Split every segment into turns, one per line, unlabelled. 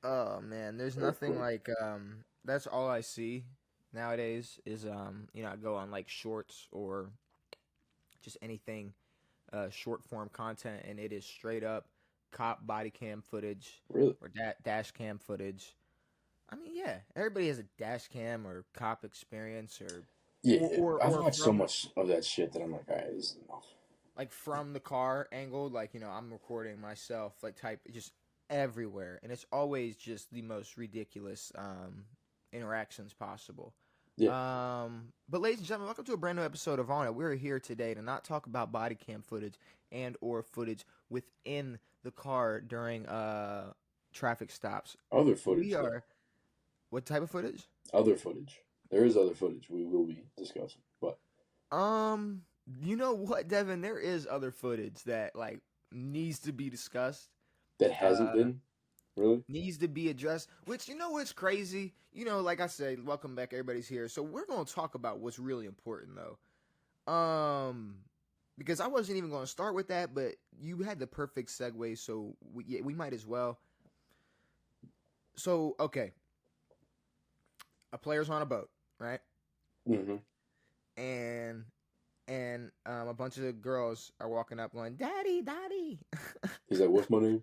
Oh man, there's
Very
nothing
quick.
like that's all I see nowadays is I go on like shorts or just anything short form content and it is straight up cop body cam footage
Really?
or dash cam footage. I mean, yeah, everybody has a dash cam or cop experience or
Yeah,
or or,
I've
or
watched so
from
much of that shit that I'm like, all right, this is enough.
like from the car angled, like I'm recording myself, like type just everywhere, and it's always just the most ridiculous interactions possible.
Yeah,
But ladies and gentlemen, welcome to a brand new episode of On It. We're here today to not talk about body cam footage and or footage within the car during traffic stops.
other
We
footage though.
are what type of footage?
Other footage. There is other footage we will be discussing, but
You know what, Devin? There is other footage that like needs to be discussed.
that hasn't
Uh,
been really.
needs to be addressed. Which what's crazy? Like I said, welcome back. Everybody's here, so we're gonna talk about what's really important though. Because I wasn't even gonna start with that, but you had the perfect segue, so we might as well. So okay, a player's on a boat, right?
Mm-hmm.
And a bunch of girls are walking up going, "Daddy, daddy."
He's like, "What's my name?"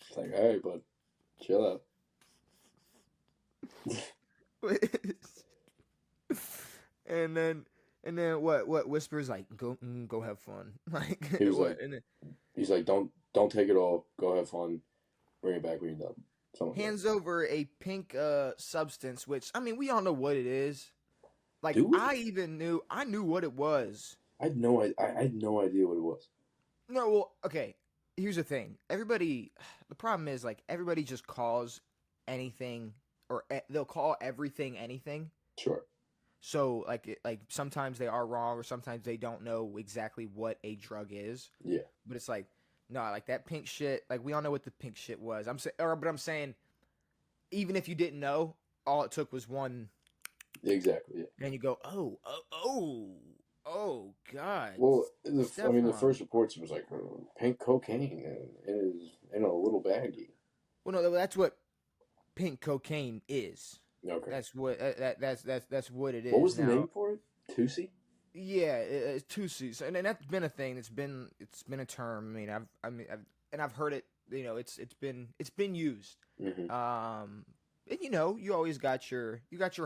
It's like, "All right, bud, chill out."
and then what whispers like go have fun like
He was
what
like,
and then
he's like, "Don't take it all. Go have fun. Bring it back when you're done." Something like that.
hands over a pink substance, which I mean we all know what it is. Like
Do we?
I knew what it was.
I had no idea what it was.
No, well, okay, here's the thing, everybody, the problem is like everybody just calls anything or they'll call everything anything.
Sure.
So like sometimes they are wrong or sometimes they don't know exactly what a drug is.
Yeah.
But it's like no, like that pink shit, like we all know what the pink shit was. But I'm saying even if you didn't know, all it took was one
Exactly. Yeah.
and you go, "Oh god.
Well, I mean, the
Stefan."
first reports was like pink cocaine and it is in a little baggie.
Well, no, that's what pink cocaine is.
Okay.
That's what that's what it
What
is.
was the name
Now,
for it? Tusi?
yeah, it's two C's, and that's been a thing. It's been a term. I've heard it. It's been used.
Mm-hmm.
And you always got your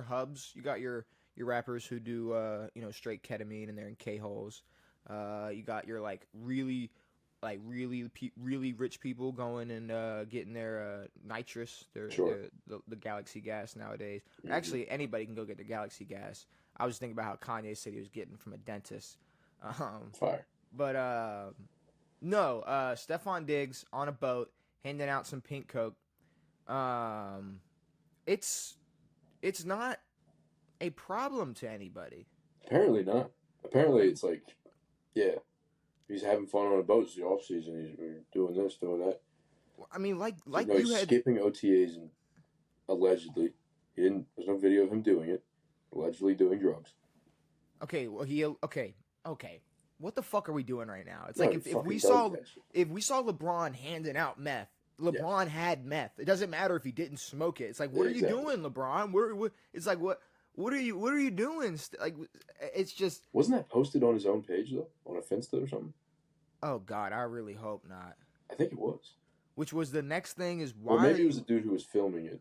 hubs. You got your rappers who do straight ketamine and they're in K holes. You got your really rich people going and getting their nitrous,
Sure.
the galaxy gas nowadays.
Mm-hmm.
Actually, anybody can go get the galaxy gas. I was thinking about how Kanye said he was getting from a dentist. Um,
Fire.
but no, Stefon Diggs on a boat handing out some pink coke. Um, it's it's not a problem to anybody.
Apparently not. Apparently
Like
it's like, yeah, he's having fun on a boat. It's the off season. He's doing this, doing that.
I mean, like
So,
like
no,
you
he's
had
skipping OTAs and allegedly. He didn't. There's no video of him doing it. Allegedly doing drugs.
okay. Well, okay. What the fuck are we doing right now? It's
No,
like
he
if we
fucking does
saw
that shit.
LeBron handing out meth.
Yes.
LeBron had meth. It doesn't matter if he didn't smoke it. It's like,
Yeah,
what are you
exactly.
doing, LeBron? It's like, what are you doing? Like, it's just,
Wasn't that posted on his own page though, on a Finsta or something?
oh God, I really hope not.
I think it was.
Which was the next thing is
Or
why are
maybe it was the
you?
dude who was filming it.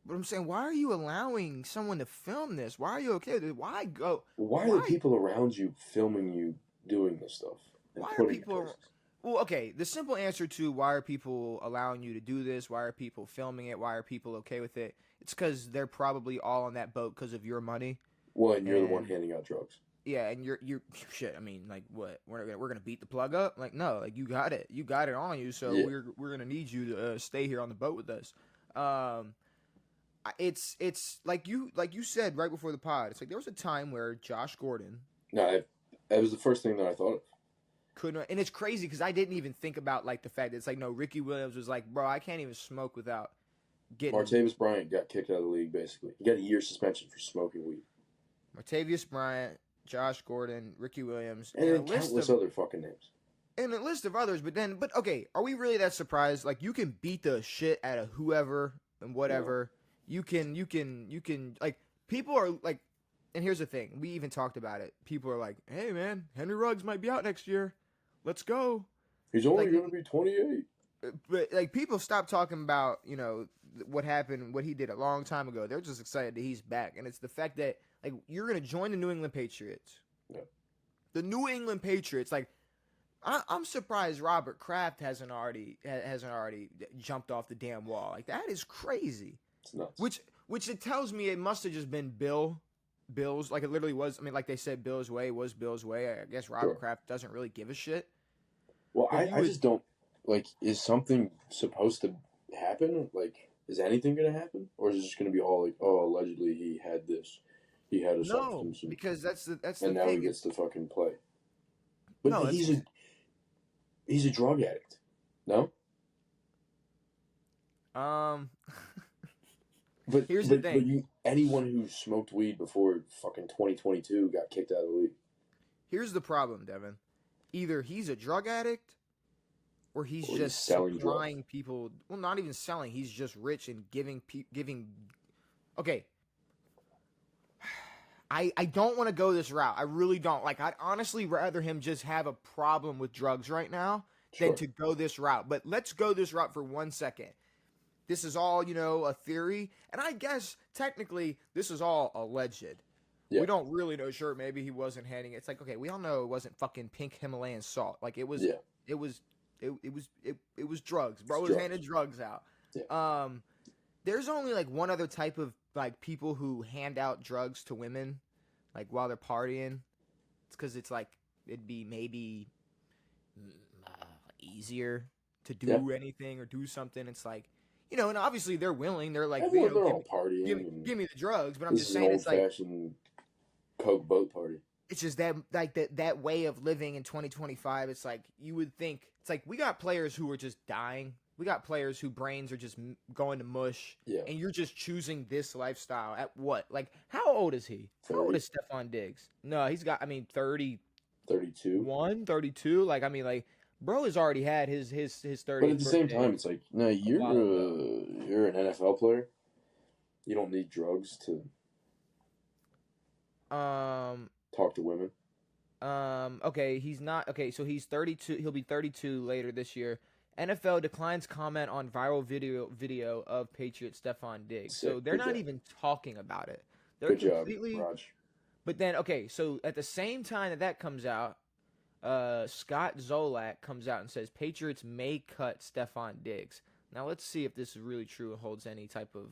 But I'm saying, why are you allowing someone to film this? Why are you okay with it? Why go?
Well, why are the
Why?
people around you filming you doing this stuff and
Why are
putting it
people?
places?
Well, okay. The simple answer to why are people allowing you to do this? Why are people filming it? Why are people okay with it? It's because they're probably all on that boat because of your money.
Well, and you're the one
And
handing out drugs.
yeah, and you're shit. I mean, like what? We're gonna beat the plug up? Like no, like you got it on you. So
Yeah.
we're gonna need you to stay here on the boat with us. Um, it's like you said right before the pod. It's like there was a time where Josh Gordon
No, that was the first thing that I thought of.
couldn't, and it's crazy because I didn't even think about like the fact that it's like no, Ricky Williams was like, bro, I can't even smoke without getting
Martavis Bryant got kicked out of the league, basically. He got a year suspension for smoking weed.
Martavius Bryant, Josh Gordon, Ricky Williams,
And
and a
then
list
countless
of
other fucking names.
and a list of others. But okay, are we really that surprised? Like, you can beat the shit out of whoever and whatever. You can like, people are like, and here's the thing, we even talked about it. People are like, hey man, Henry Ruggs might be out next year. Let's go.
He's only
Like,
going to be 28.
but like, people stop talking about what happened, what he did a long time ago. They're just excited that he's back, and it's the fact that like, you're gonna join the New England Patriots.
Yeah.
The New England Patriots, like, I'm surprised Robert Kraft hasn't already jumped off the damn wall. Like, that is crazy.
It's nuts.
Which it tells me it must have just been Bill's, like it literally was. I mean, like they said, Bill's way was Bill's way. I guess Robert Kraft doesn't really give a shit.
Well, I just don't, like, is something supposed to happen? Like, is anything going to happen? Or is it just going to be all like, oh, allegedly he had this. He had a substance.
No, because that's the
and now
thing.
He gets to fucking play. But
no,
he's a drug addict. No? But
here's the thing.
But anyone who smoked weed before fucking 2022 got kicked out of the league.
Here's the problem, Devin. Either he's a drug addict, or he's just
selling
supplying
drugs.
people. Well, not even selling. He's just rich and giving. Okay. I don't want to go this route. I really don't. Like, I'd honestly rather him just have a problem with drugs right now than to go this route. But let's go this route for 1 second. This is all, a theory. And I guess, technically, this is all alleged. Yeah. We don't really know. Sure, maybe he wasn't handing it. It's like, okay, we all know it wasn't fucking pink Himalayan salt. Like, it was drugs. Bro was handing drugs out. Yeah. There's only, like, one other type of, like, people who hand out drugs to women, like, while they're partying. It's because it's, like, it'd be maybe easier to do anything or do something. It's like, and obviously they're willing. They're like,
they're all partying.
Give me the drugs. But I'm just saying,
it's like old-fashioned Coke boat party.
It's just that, like, that way of living in 2025. It's like, you would think, it's like, we got players who are just dying. We got players whose brains are just going to mush, and you're just choosing this lifestyle at what? Like, how old is he? 30. How old is Stefon Diggs? No, he's got, 30.
32.
32? Like, like, bro has already had his 30th
But at the same time, it's like, no, you're an NFL player. You don't need drugs to talk to women.
Okay, he's not. Okay, so he's 32. He'll be 32 later this year. NFL declines comment on viral video of Patriot Stefon Diggs.
Sick.
So they're not even talking about it. They're
Good
completely.
Job, Raj.
But then, okay, so at the same time that comes out, Scott Zolak comes out and says Patriots may cut Stefon Diggs. Now let's see if this is really true and holds any type of.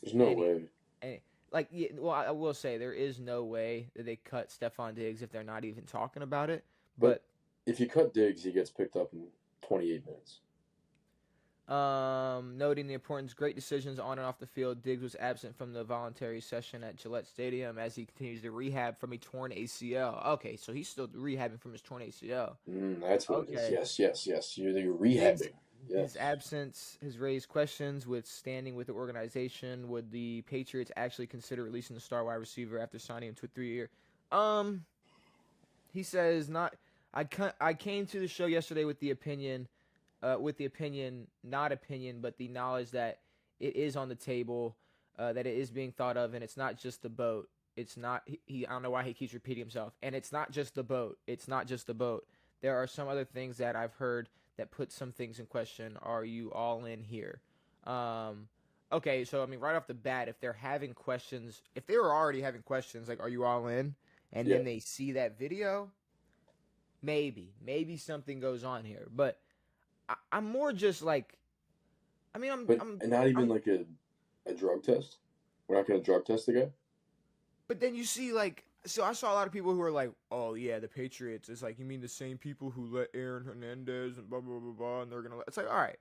There's no way.
I will say there is no way that they cut Stefon Diggs if they're not even talking about it. But
if you cut Diggs, he gets picked up in 28 minutes.
Noting the importance, great decisions on and off the field. Diggs was absent from the voluntary session at Gillette Stadium as he continues to rehab from a torn ACL. Okay, so he's still rehabbing from his torn ACL.
That's what it is. Yes. You're rehabbing.
His absence has raised questions with standing with the organization. Would the Patriots actually consider releasing the star wide receiver after signing him to a 3-year? He says not. I came to the show yesterday with the opinion, but the knowledge that it is on the table, that it is being thought of, and it's not just the boat. It's not. I don't know why he keeps repeating himself. And it's not just the boat. It's not just the boat. There are some other things that I've heard that put some things in question. Are you all in here? Okay, so right off the bat, if they're having questions, if they were already having questions, like, are you all in? And then they see that video, maybe something goes on here. But I'm more just like,
not even like a drug test. We're not going to drug test the guy.
But then you see, like, so I saw a lot of people who are like, oh yeah, the Patriots. It's like, you mean the same people who let Aaron Hernandez and blah blah blah blah, and they're gonna let. It's like, all right,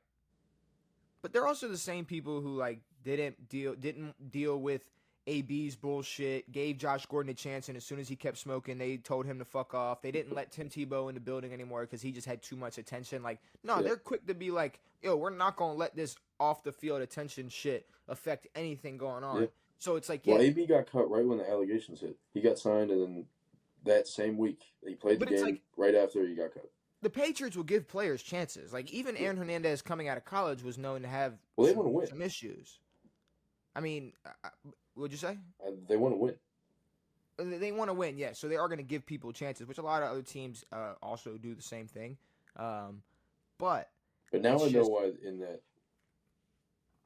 but they're also the same people who like didn't deal with AB's bullshit. Gave Josh Gordon a chance, and as soon as he kept smoking, they told him to fuck off. They didn't let Tim Tebow in the building anymore because he just had too much attention. Like, no, they're quick to be like, yo, we're not gonna let this off the field attention shit affect anything going on. Yeah. So it's like,
well, AB got cut right when the allegations hit. He got signed, and then that same week he played the game right after he got cut.
the Patriots will give players chances. Like even Aaron Hernandez coming out of college was known to have
they want to win.
some issues. I mean, what'd you say?
They want to win.
They want to win, yeah. So they are going to give people chances, which a lot of other teams also do the same thing. But
now I know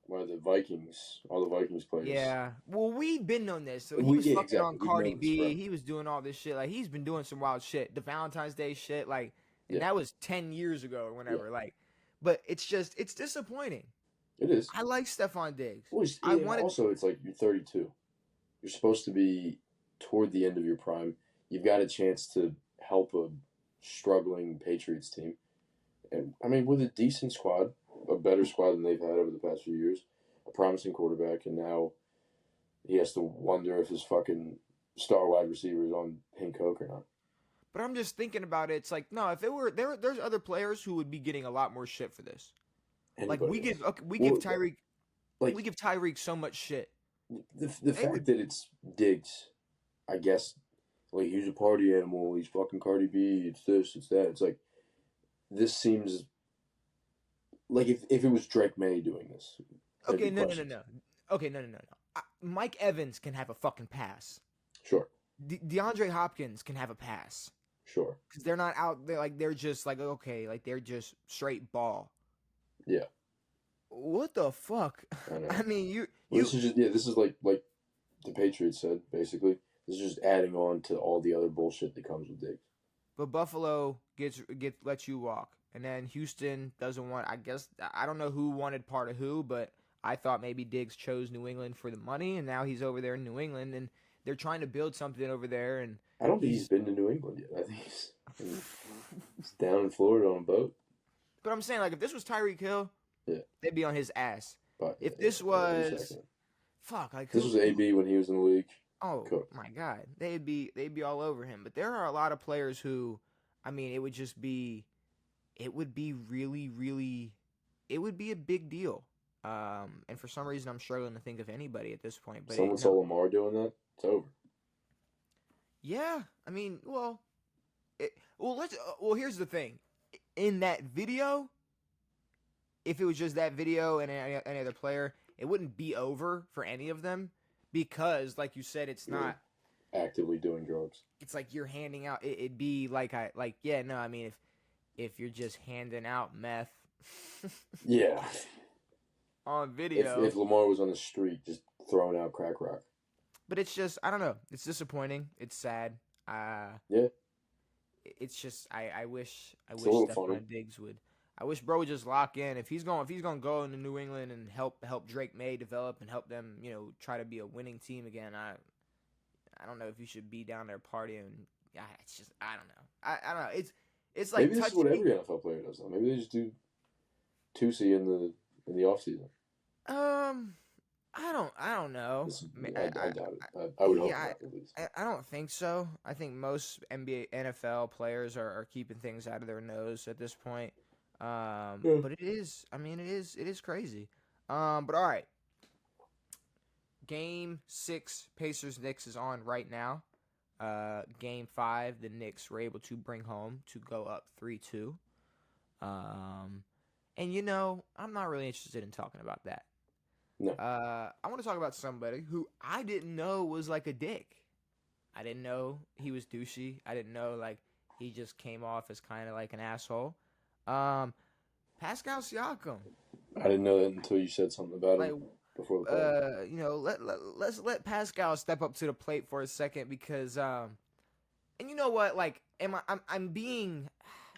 why the Vikings, all the Vikings players.
Yeah. Well, we've been on this. So he was fucking on Cardi B. He was doing all this shit. Like, he's been doing some wild shit. The Valentine's Day shit. Like, and that was 10 years ago or whenever. Yeah. Like, but it's disappointing.
It is.
I like Stefon Diggs.
Well, also, it's like you're 32. You're supposed to be toward the end of your prime. You've got a chance to help a struggling Patriots team. And, I mean, with a decent squad, a better squad than they've had over the past few years, a promising quarterback, and now he has to wonder if his fucking star wide receiver is on pink coke or not.
But I'm just thinking about it. It's like, no, if it were there's other players who would be getting a lot more shit for this. Anybody like we give Tyreek so much shit.
The fact that it's Diggs, I guess, like he's a party animal, he's fucking Cardi B, it's this, it's that. It's like this seems like if it was Drake May doing this.
Okay, no. Okay, no. Mike Evans can have a fucking pass.
Sure.
DeAndre Hopkins can have a pass.
Sure.
Because they're not out there, like, they're just, like, okay, like, they're just straight ball.
Yeah.
What the fuck? I mean,
this is just, this is like the Patriots said, basically. This is just adding on to all the other bullshit that comes with Diggs.
But Buffalo lets you walk. And then Houston doesn't want, I guess, I don't know who wanted part of who, but I thought maybe Diggs chose New England for the money, and now he's over there in New England, and they're trying to build something over there. And
I don't think he's been to New England yet. I think he's down in Florida on a boat.
But I'm saying, like, if this was Tyreek Hill, they'd be on his ass.
But
if this was,
this was AB when he was in the league.
Oh my God, they'd be all over him. But there are a lot of players who, I mean, it would be really, really, it would be a big deal. And for some reason, I'm struggling to think of anybody at this point. But
someone saw Lamar doing that, it's over.
Yeah, I mean, here's the thing. In that video, if it was just that video and any other player, it wouldn't be over for any of them because, like you said, it's not
actively doing drugs.
It's like you're handing out. It'd be like I mean, if you're just handing out meth,
yeah,
on video.
If Lamar was on the street just throwing out crack rock.
But it's just, I don't know. It's disappointing. It's sad.
Yeah.
It's just I wish Stefon Diggs would. I wish bro would just lock in. If he's going to go into New England and help Drake May develop and help them, try to be a winning team again. I don't know if you should be down there partying. Yeah, it's just I don't know. I don't know. It's like
maybe this is what every NFL player does though. Maybe they just do 2C in the off season.
I don't know.
I doubt it. I would hope not, at least.
I don't think so. I think most NFL players are keeping things out of their nose at this point. But it is crazy. But all right. Game 6, Pacers-Knicks is on right now. Game 5, the Knicks were able to bring home to go up 3-2. And I'm not really interested in talking about that.
No.
I want to talk about somebody who I didn't know was like a dick. I didn't know he was douchey. I didn't know like he just came off as kind of like an asshole. Pascal Siakam.
I didn't know that until you said something about him before the
podcast. Let's let Pascal step up to the plate for a second because and you know what? Like, I'm being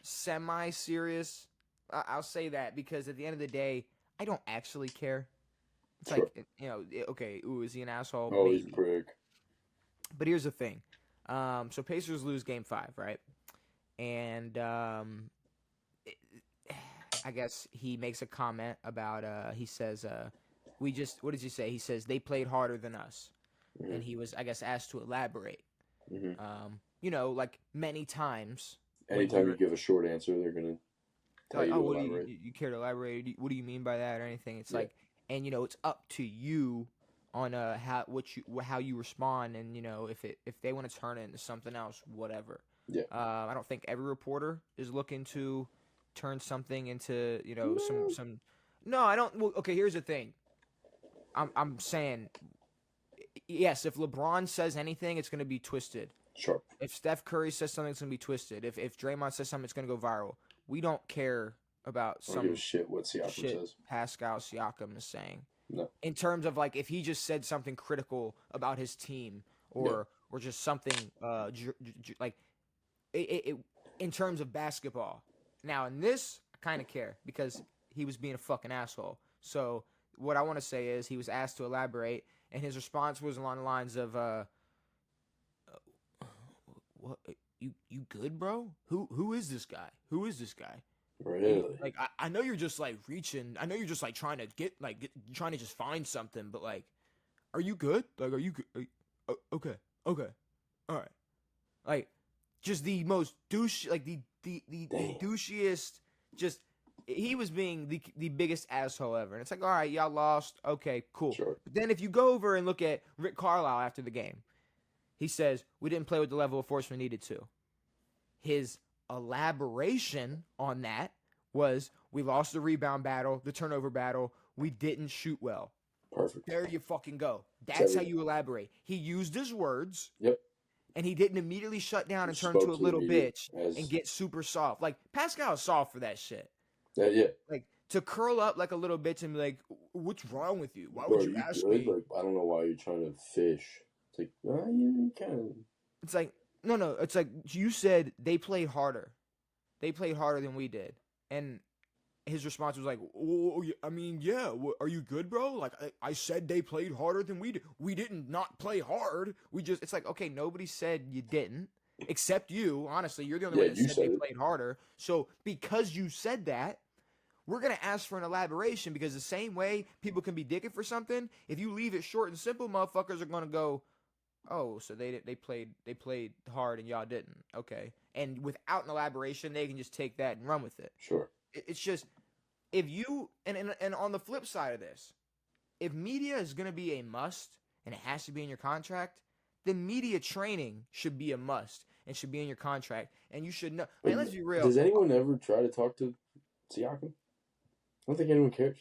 semi-serious. I'll say that because at the end of the day, I don't actually care. It's sure. Like, okay, is he an asshole?
Oh,
maybe.
He's a prick.
But here's the thing. So Pacers lose game 5, right? And I guess he makes a comment about, he says, what does he say? He says, they played harder than us. Mm-hmm. And he was, I guess, asked to elaborate.
Mm-hmm.
Like many times.
Anytime you give a short answer, they're going to tell you to elaborate.
You care to elaborate? What do you mean by that or anything? It's like, and it's up to you on how you respond, and if they want to turn it into something else, whatever.
Yeah.
I don't think every reporter is looking to turn something into
No.
some. No, I don't. Well, okay, here's the thing. I'm saying yes. If LeBron says anything, it's going to be twisted.
Sure.
If Steph Curry says something, it's going to be twisted. If Draymond says something, it's going to go viral. We don't care about
I don't give a
some
shit what Siakam
shit
says.
Pascal Siakam is saying.
No.
In terms of like if he just said something critical about his team or just something like in terms of basketball. Now in this, I kind of care because he was being a fucking asshole. So what I want to say is he was asked to elaborate, and his response was along the lines of, "What you good, bro? Who is this guy? Who is this guy?"
Really?
Like I know you're just like reaching. I know you're just like trying to trying to just find something. But like, are you good? Like, are you good? Okay, all right. Like, just the most douche. Like the douchiest. Just he was being the biggest asshole ever. And it's like, all right, y'all lost. Okay, cool.
Sure.
But then if you go over and look at Rick Carlisle after the game, he says we didn't play with the level of force we needed to. His elaboration on that was we lost the rebound battle, the turnover battle. We didn't shoot well.
Perfect.
There you fucking go. That's how you elaborate. He used his words.
Yep.
And he didn't immediately shut down and turn
Spoke
to a
to the
little
media
bitch and get super soft. Like, Pascal is soft for that shit.
Yeah.
Like, to curl up like a little bitch and be like, what's wrong with you? Why
Bro,
would you ask
good?
me?
Like, I don't know why you're trying to fish. It's like, you kind of.
It's like, no. It's like you said they played harder. They played harder than we did. And his response was like, oh, I mean, yeah, are you good, bro? Like, I said they played harder than we did. We didn't not play hard. It's like, okay, nobody said you didn't, except you. Honestly, you're the only one that said they played harder. So because you said that, we're going to ask for an elaboration because the same way people can be dicking for something, if you leave it short and simple, motherfuckers are going to go, oh, so they played hard and y'all didn't. Okay. And without an elaboration, they can just take that and run with it.
Sure.
It's just if you and on the flip side of this, if media is going to be a must and it has to be in your contract, then media training should be a must and should be in your contract. And you should know. I mean, let's be real.
Does anyone ever try to talk to Siakam? I don't think anyone cares.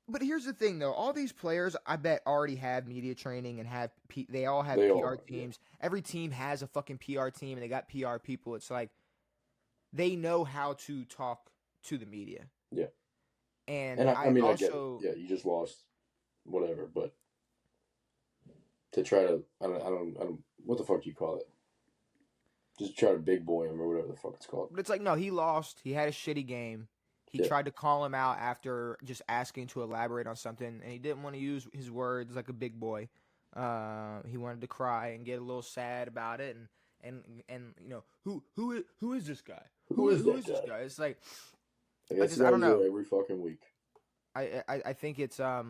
But here's the thing, though. All these players, I bet, already have media training and they all have PR teams. Yeah. Every team has a fucking PR team, and they got PR people. It's like they know how to talk to the media.
Yeah.
And
I mean, also, I get it. Yeah, you just lost, whatever. But to try to, I don't. What the fuck do you call it? Just try to big boy him or whatever the fuck it's called.
But it's like, no, he lost. He had a shitty game. He tried to call him out after just asking to elaborate on something, and he didn't want to use his words like a big boy. He wanted to cry and get a little sad about it, and you know, who is this guy? Who is this guy? It's like I don't know.
Every fucking week.
I think it's I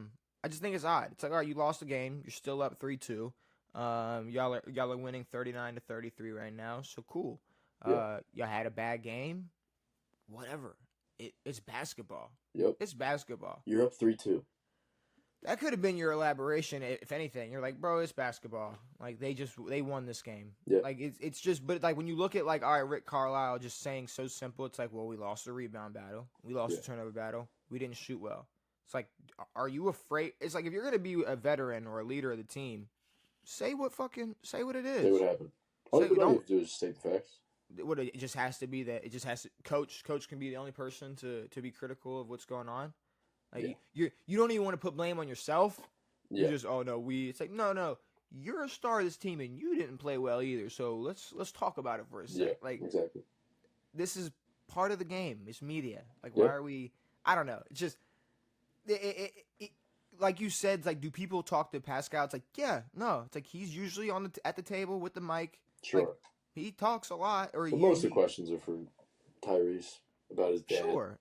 just think it's odd. It's like, all right, you lost the game. You're still up 3-2. Y'all are winning 39-33 right now. So cool. Y'all had a bad game. Whatever. It's basketball.
Yep.
It's basketball.
You're up 3-2.
That could have been your elaboration, if anything. You're like, bro, it's basketball. Like they won this game.
Yeah.
Like it's just, but like when you look at like, all right, Rick Carlisle just saying so simple. It's like, well, we lost the rebound battle. We lost the turnover battle. We didn't shoot well. It's like, are you afraid? It's like if you're gonna be a veteran or a leader of the team, say what it is. Say what happened.
All you have to do is state the facts.
What it just has to be that it just has to coach can be the only person to be critical of what's going on. Like you don't even want to put blame on yourself. You just it's like no, you're a star of this team and you didn't play well either. So let's talk about it for a second. Like
exactly.
This is part of the game. It's media. Like why are we? I don't know. It's just it like you said. It's like, do people talk to Pascal? It's like no. It's like he's usually at the table with the mic.
Sure.
Like, he talks a lot. Or
most of the questions are for Tyrese about his dad.
Sure.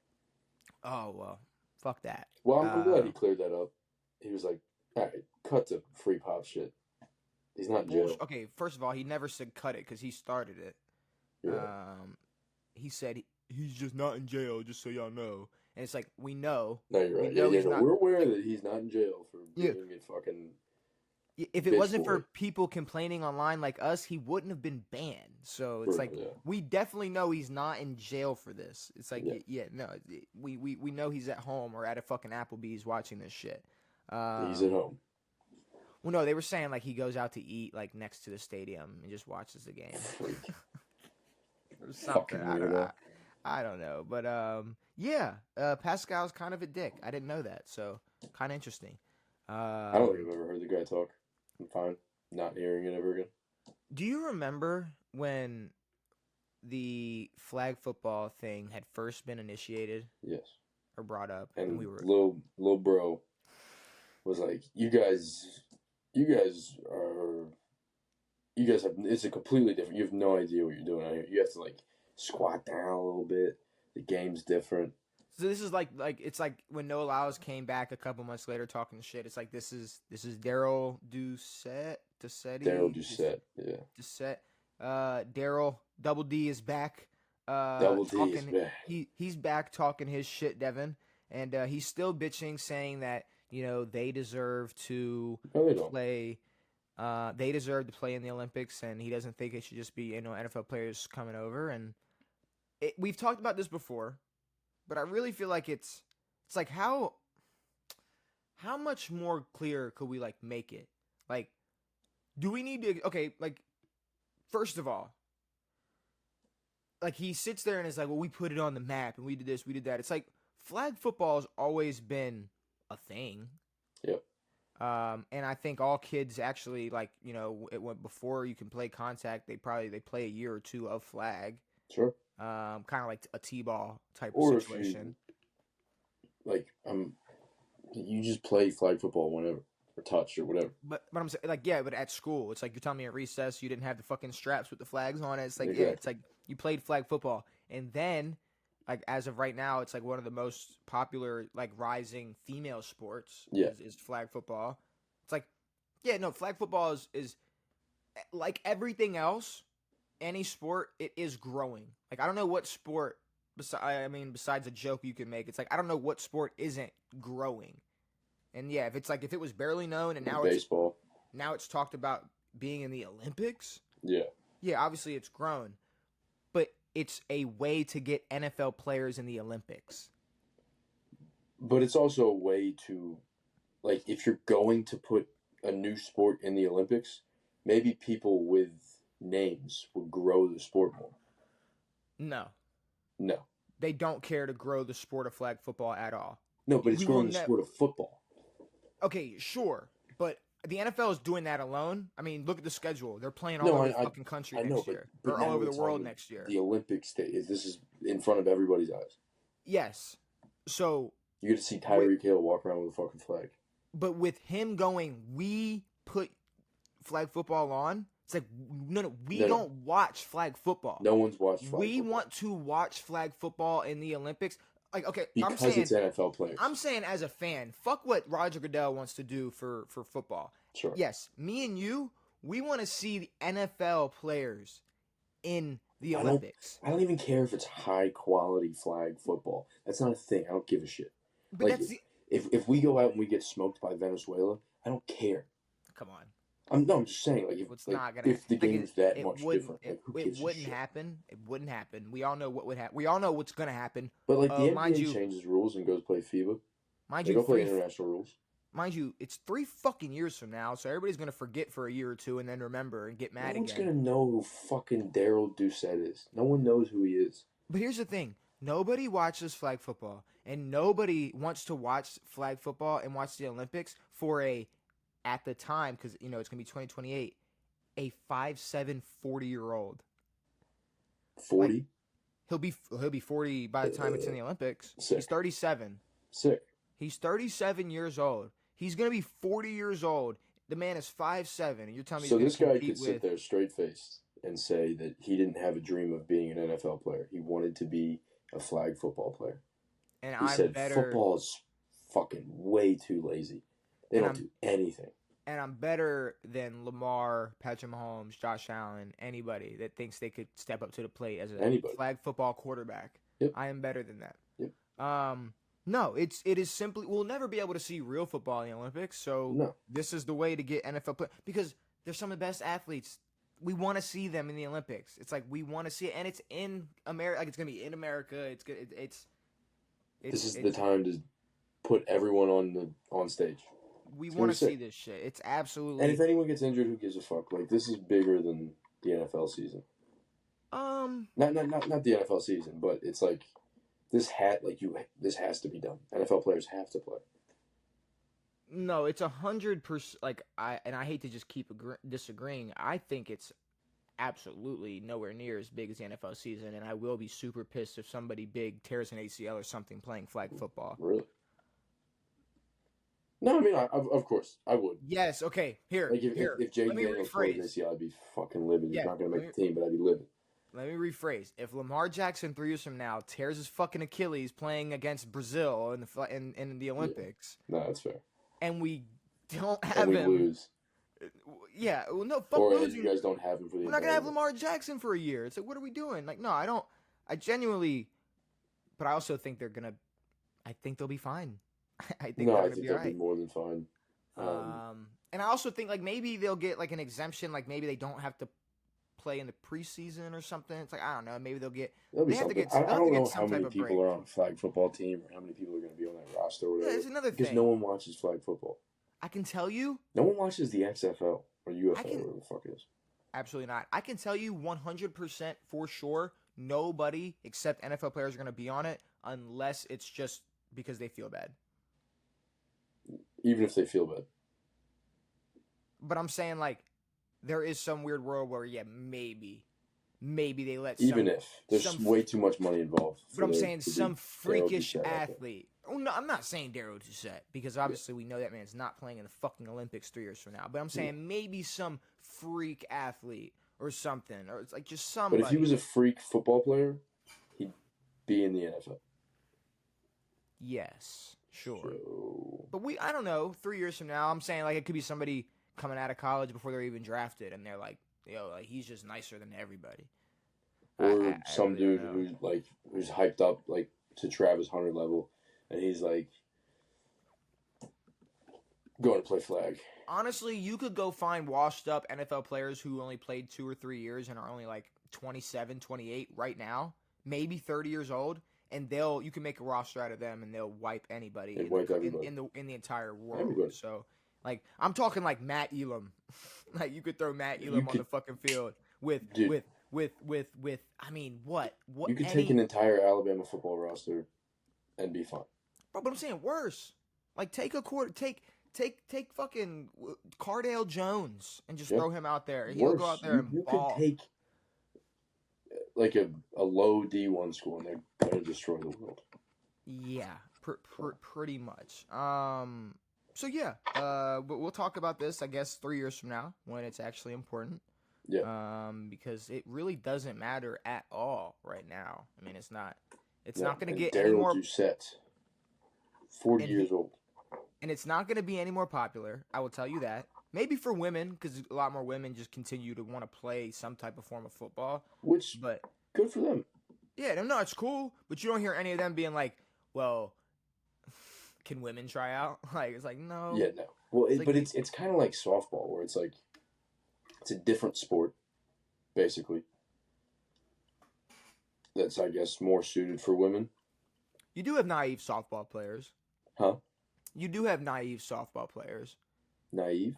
Oh, well, fuck that.
Well, I'm glad he cleared that up. He was like, all right, cut the free pop shit. He's not in jail.
Okay, first of all, he never said cut it because he started it.
Yeah.
He said he's just not in jail, just so y'all know. And it's like, we know.
No, you're right. We're aware that he's not in jail for being a fucking
If it
bitch
wasn't
for
for
it.
people complaining online like us, he wouldn't have been banned. So it's
For
like
real,
we definitely know he's not in jail for this. It's like
yeah.
yeah, no, we know he's at home or at a fucking Applebee's watching this shit.
Yeah. He's at home.
Well, no, they were saying like he goes out to eat like next to the stadium and just watches the game
Freak.
or something.
Fucking weirdo.
I don't know, but yeah, Pascal's kind of a dick. I didn't know that, so kind of interesting.
I don't think I've ever heard the guy talk. I'm fine not hearing it ever again.
Do you remember when the flag football thing had first been initiated
Yes.
or brought up,
And
we were
little bro was like, you guys have, it's a completely different. You have no idea what you're doing out here. You have to like squat down a little bit. The game's different.
So this is like it's like when Noah Lyles came back a couple months later talking shit. It's like this is Daryl Doucette.
Yeah.
Doucette. Daryl Double D is back.
Double D is back.
He's back talking his shit, Devin, and he's still bitching, saying that they deserve to
No, they don't.
play. They deserve to play in the Olympics, and he doesn't think it should just be NFL players coming over. And we've talked about this before. But I really feel like it's like how much more clear could we like make it? Like, do we need to like first of all, like he sits there and is like, well, we put it on the map and we did this, we did that. It's like flag football has always been a thing.
Yep.
And I think all kids actually like it went before you can play contact. They play a year or two of flag.
Sure.
Kind of like a t-ball type
Or
of situation.
You just play flag football whenever, or touch or whatever.
But I'm saying like but at school, it's like you're telling me at recess you didn't have the fucking straps with the flags on it. It's like
Exactly.
it's like you played flag football, and then like as of right now, it's like one of the most popular like rising female sports.
Yeah.
Is flag football. It's like flag football is like everything else. Any sport, it is growing. Like I don't know what sport besides a joke you can make. It's like I don't know what sport isn't growing. And yeah, if it was barely known and now
baseball.
Now it's talked about being in the Olympics.
Yeah.
Yeah, obviously it's grown. But it's a way to get NFL players in the Olympics.
But it's also a way to like if you're going to put a new sport in the Olympics, maybe people with names would grow the sport more.
No.
They
don't care to grow the sport of flag football at all.
No, but it's growing the sport of football.
Okay, sure. But the NFL is doing that alone. I mean, look at the schedule. They're playing all over the fucking country next year. Or all over the world next year.
The Olympics, this is in front of everybody's eyes.
Yes. So
you get to see Tyreek Hill walk around with a fucking flag.
But with him going, we put flag football on. It's like, we don't watch flag football.
No one's watched flag football.
We want to watch flag football in the Olympics. Like, okay,
because it's NFL players.
I'm saying as a fan, fuck what Roger Goodell wants to do for football.
Sure.
Yes, me and you, we want to see the NFL players in the Olympics.
I don't even care if it's high quality flag football. That's not a thing. I don't give a shit.
But
like, if we go out and we get smoked by Venezuela, I don't care.
Come on.
I'm just saying, like, if the game's that much different,
it wouldn't happen. It wouldn't happen. We all know what would happen. We all know what's gonna happen.
But like the NBA changes rules and goes play FIBA. They go play international rules.
Mind you, it's 3 fucking years from now, so everybody's gonna forget for a year or two and then remember and get mad again.
No one's gonna know who fucking Daryl Doucette is. No one knows who he is.
But here's the thing: nobody watches flag football, and nobody wants to watch flag football and watch the Olympics for at the time, because it's going to be 2028, a 5'7", 40-year-old.
40?
Like, he'll be 40 by the time it's in the Olympics.
Sick.
He's 37.
Sick.
He's 37 years old. He's going to be 40 years old. The man is 5'7", and you're telling me
so this guy could sit there straight-faced and say that he didn't have a dream of being an NFL player. He wanted to be a flag football player.
And
he said football is fucking way too lazy. They don't do anything.
And I'm better than Lamar, Patrick Mahomes, Josh Allen, anybody that thinks they could step up to the plate as a flag football quarterback.
Yep.
I am better than that.
Yep.
No, it is simply we'll never be able to see real football in the Olympics. So
No.
this is the way to get NFL play because they're some of the best athletes. We want to see them in the Olympics. It's like we want to see it, and it's in America. Like it's gonna be in America. It's good.
This is the time to put everyone on stage.
We
It's
want
gonna
to
be
see
sick.
this shit. It's absolutely.
And if anyone gets injured, who gives a fuck? Like this is bigger than the NFL season. Not the NFL season, but it's like this has to be done. NFL players have to play.
No, it's 100%. Like I hate to just keep disagreeing. I think it's absolutely nowhere near as big as the NFL season, and I will be super pissed if somebody big tears an ACL or something playing flag football.
Really? No, I mean, of course, I would.
Yes. Okay. Here.
Like if Jaden
Let me
Daniels played
rephrase.
this year, I'd be fucking livid. He's
Yeah,
not going to make the team, but I'd be livid.
Let me rephrase. If Lamar Jackson 3 years from now tears his fucking Achilles playing against Brazil in the Olympics,
No, that's fair.
and we don't
And
have
we
him,
lose.
yeah, well, no, fuck
Or
losing.
you guys don't have him for the
We're not gonna
entire
have Lamar Jackson for a year. It's like, what are we doing? Like, no, I don't. I genuinely, but I also think they're gonna. I think they'll be fine. I think
No,
they're
I
gonna
think
be
they'll
alright.
be more than fine.
And I also think like maybe they'll get like an exemption. Like maybe they don't have to play in the preseason or something. It's like I don't know. Maybe they'll get.
There'll be
They have to
something.
get.
I
They'll have
don't
to
know
get
how
some
many
type of
people
break.
are on a flag football team or how many people are going to be on that roster or
Yeah,
whatever.
it's another
Because
thing.
no one watches flag football.
I can tell you.
No one watches the XFL or UFL,
I can-
whatever the fuck it is.
Absolutely not. I can tell you 100% for sure. Nobody except NFL players are going to be on it unless it's just because they feel bad.
Even if they feel bad.
But I'm saying like there is some weird world where maybe they let
Even if. There's way too much money involved.
But I'm saying some freakish
Doucette out there.
athlete. Oh no, I'm not saying Daryl Doucette because obviously we know that man's not playing in the fucking Olympics 3 years from now. But I'm saying maybe some freak athlete or something, or it's like just somebody.
But if he was a freak football player, he'd be in the NFL.
Yes, sure.
So...
But I don't know. 3 years from now, I'm saying like it could be somebody coming out of college before they're even drafted, and they're like, like he's just nicer than everybody.
Or
I
some
really
dude who's hyped up like to Travis Hunter level, and he's like going to play flag.
Honestly, you could go find washed up NFL players who only played 2 or 3 years and are only like 27, 28 right now, maybe 30 years old, and you can make a roster out of them and they'll wipe anybody in the entire world.
Everybody.
So, like I'm talking like Matt Elam. Like you could throw Matt Elam on the fucking field with I mean, what
you could take an entire Alabama football roster and be fine.
Bro, but I'm saying worse. Like take fucking Cardale Jones and just throw him out there. He'll go out there and ball.
Could take like a low D1 school and they're gonna destroy the world.
Yeah, pretty much. So yeah, but we'll talk about this, I guess, 3 years from now when it's actually important.
Yeah.
Because it really doesn't matter at all right now. I mean, it's not going to get any
Daryl
more.
Doucette, 40 years old.
And it's not going to be any more popular. I will tell you that. Maybe for women, because a lot more women just continue to want to play some type of form of football.
But good for them.
Yeah, no, it's cool. But you don't hear any of them being like, well, can women try out? Like, it's like, no.
Yeah, no. Well, it's kind of like softball, where it's like, it's a different sport, basically. That's, I guess, more suited for women.
You do have naive softball players.
Huh?
You do have naive softball players.
Naive?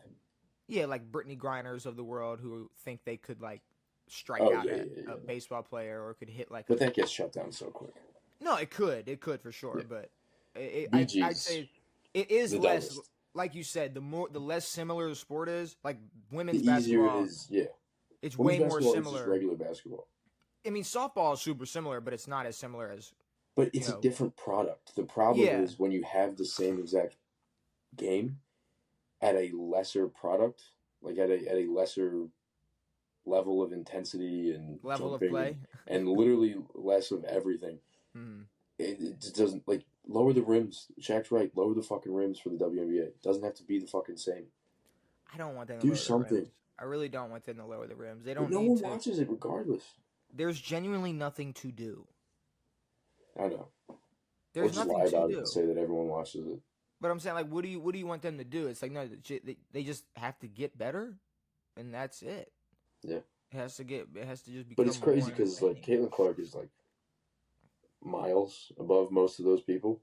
Yeah, like Brittany Griners of the world who think they could, like, strike out a baseball player or could hit, like...
But that gets shut down so quick.
No, it could. It could for sure, but...
BG's
I'd say it is less...
dumbest.
Like you said, the less similar the sport is, like women's
the easier
basketball...
it is, yeah.
It's
Women's
way more
basketball
similar.
is just regular basketball.
I mean, softball is super similar, but it's not as similar as...
But it's a different product. The problem is when you have the same exact game at a lesser product, like at a lesser level of intensity and
level of play,
and literally less of everything. It just doesn't, like, lower the rims. Shaq's right. Lower the fucking rims for the WNBA. It doesn't have to be the fucking same.
I don't want them to
do
lower
something.
The rims. I really don't want them to lower the rims. They don't.
But no one watches it regardless.
There's genuinely nothing to do.
I know. Or
There's
just
nothing
lie
to
about it and
do.
say that everyone watches it.
But I'm saying, like, what do you want them to do? It's like, no, they just have to get better, and that's it.
Yeah.
It has to just
But it's
become
crazy
more
because like
entertaining.
Caitlin Clark is like miles above most of those people,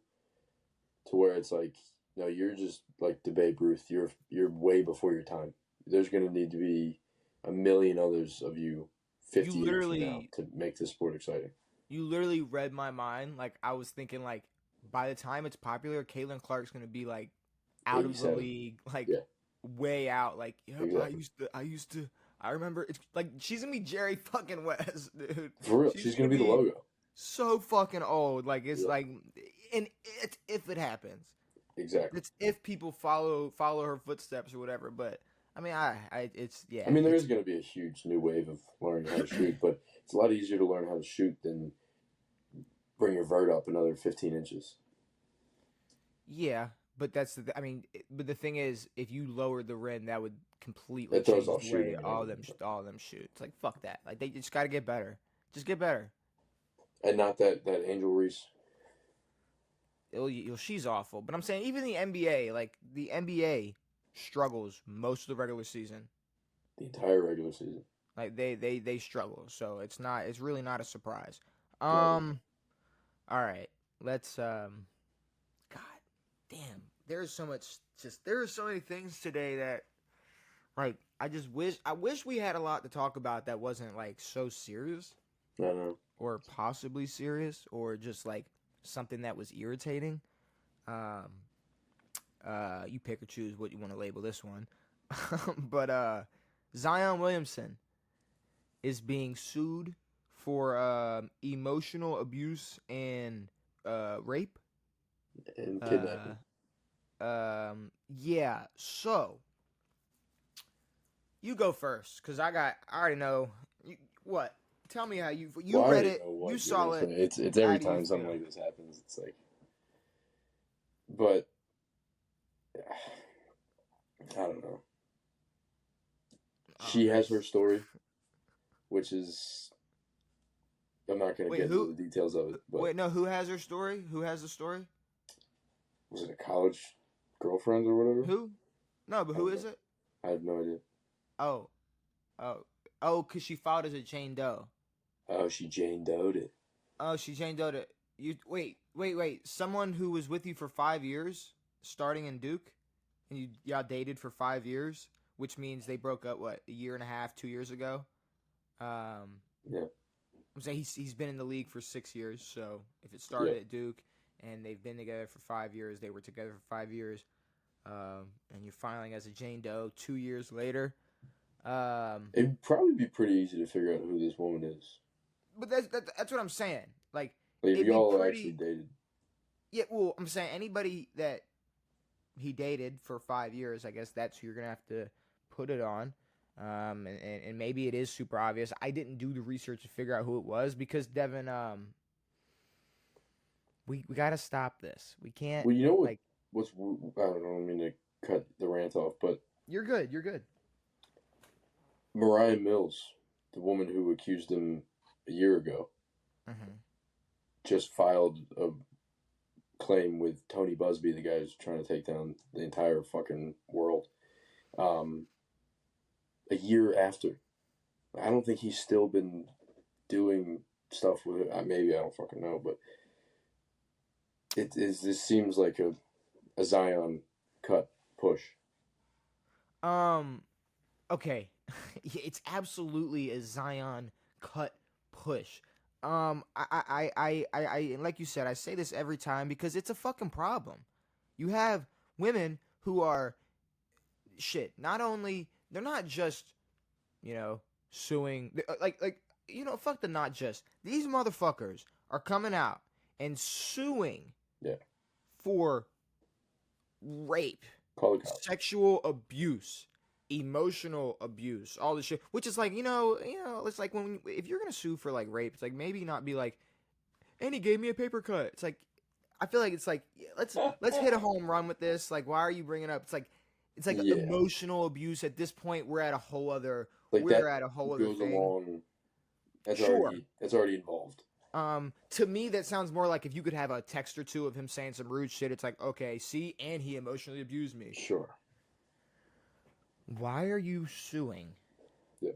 to where it's like, no, you're just like the Babe Ruth. You're way before your time. There's gonna need to be a million others of you
You
50 years from now
literally,
to make this sport exciting.
you literally read my mind. Like I was thinking, like by the time it's popular, Caitlin Clark's gonna be like out of the
87.
league, like
Yeah,
way out. Like, yep,
exactly.
I remember. It's like she's gonna be Jerry fucking West, dude.
For real,
She's
she's
gonna
gonna be the
be
logo.
so fucking old. Like it's
Yeah,
like, and it's if it happens.
exactly.
It's if people follow her footsteps or whatever. But I mean, it's
I
yeah,
mean, there
it's
is going to be a huge new wave of learning how to shoot, but it's a lot easier to learn how to shoot than bring your vert up another 15 inches.
yeah. But I mean, but the thing is, if you lowered the rim, that would completely
It throws
change
off
the way
shooting and everything.
all of them shoot. It's like fuck that. Like they just got to get better. Just get better.
And not that Angel Reese.
She's awful. But I'm saying even the NBA, like the NBA struggles most of the regular season.
The entire regular season.
Like they struggle. So it's really not a surprise.
Right.
All right. Let's God damn. There are so many things today that like I wish we had a lot to talk about that wasn't like so serious
I don't know.
or possibly serious or just like something that was irritating. Um you pick or choose what you want to label this one. But Zion Williamson is being sued for emotional abuse and rape.
And
Uh,
kidnapping.
yeah. So you go first, cause I already know. What? Tell me how you
Well, I
read
already
it,
know
you
what you're
saw
going to
it.
say. It's
How
every
do you
time something
feel?
like this happens, it's like, but I don't know.
Oh
She
man.
has her story, which is, I'm not going to
Wait,
get into the details of it, but
Wait, no. Who has her story? Who has the story?
was it a college girlfriend or whatever?
Who? No, but
I
who
don't
is
know.
it?
I have no idea.
Oh, oh, cause she filed as a Jane Doe.
Oh, she Jane Doe'd it.
Oh, she Jane Doe. You wait. Someone who was with you for 5 years, starting in Duke, and y'all dated for 5 years, which means they broke up what, a year and a half, 2 years ago.
Yeah.
I'm saying he's been in the league for 6 years. So if it
Yeah.
started at Duke and they've been together for 5 years, they were together for 5 years, and you're filing as a Jane Doe 2 years later.
It'd probably be pretty easy to figure out who this woman is.
But that's what I'm saying. Like
Like, if
it'd be
y'all actually
pretty.
dated.
Yeah, well, I'm saying anybody that he dated for 5 years, I guess that's who you're gonna have to put it on. And maybe it is super obvious. I didn't do the research to figure out who it was because Devin, we gotta stop this. We can't
Well, you know
like.
what's, I don't know, I mean to cut the rant off, but
You're good. You're good.
Mariah Mills, the woman who accused him a year ago,
Mm-hmm.
just filed a claim with Tony Busby, the guy who's trying to take down the entire fucking world, a year after. I don't think he's still been doing stuff with it. Maybe, I don't fucking know, but this seems like a Zion cut push.
Okay. It's absolutely a Zion cut push. And like you said, I say this every time because it's a fucking problem. You have women who are shit. Not only they're not just, suing fuck the not just. These motherfuckers are coming out and suing
Yeah.
for rape,
Call the cops.
sexual abuse, emotional abuse, all this shit. Which is like, it's like if you're gonna sue for like rape, it's like maybe not be like, and he gave me a paper cut. It's like, I feel like it's like let's hit a home run with this. Like, why are you bringing up? It's like
Yeah.
emotional abuse. At this point, we're at a whole other
Like
we're
that
at a whole other
goes
thing.
along. That's
Sure.
already involved.
To me, that sounds more like if you could have a text or two of him saying some rude shit. It's like, okay, see, and he emotionally abused me.
Sure.
Why are you suing?
Yeah.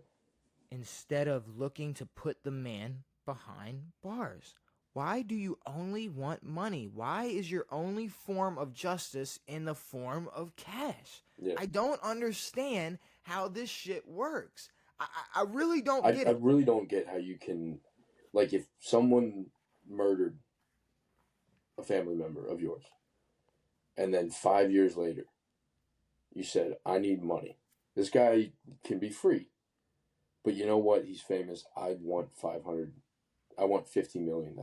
Instead of looking to put the man behind bars? Why do you only want money? Why is your only form of justice in the form of cash?
Yeah.
I don't understand how this shit works. I really don't get
I
it.
really don't get how you can, like, if someone murdered a family member of yours, and then 5 years later, you said, I need money. This guy can be free. But you know what? He's famous. I want $50 million.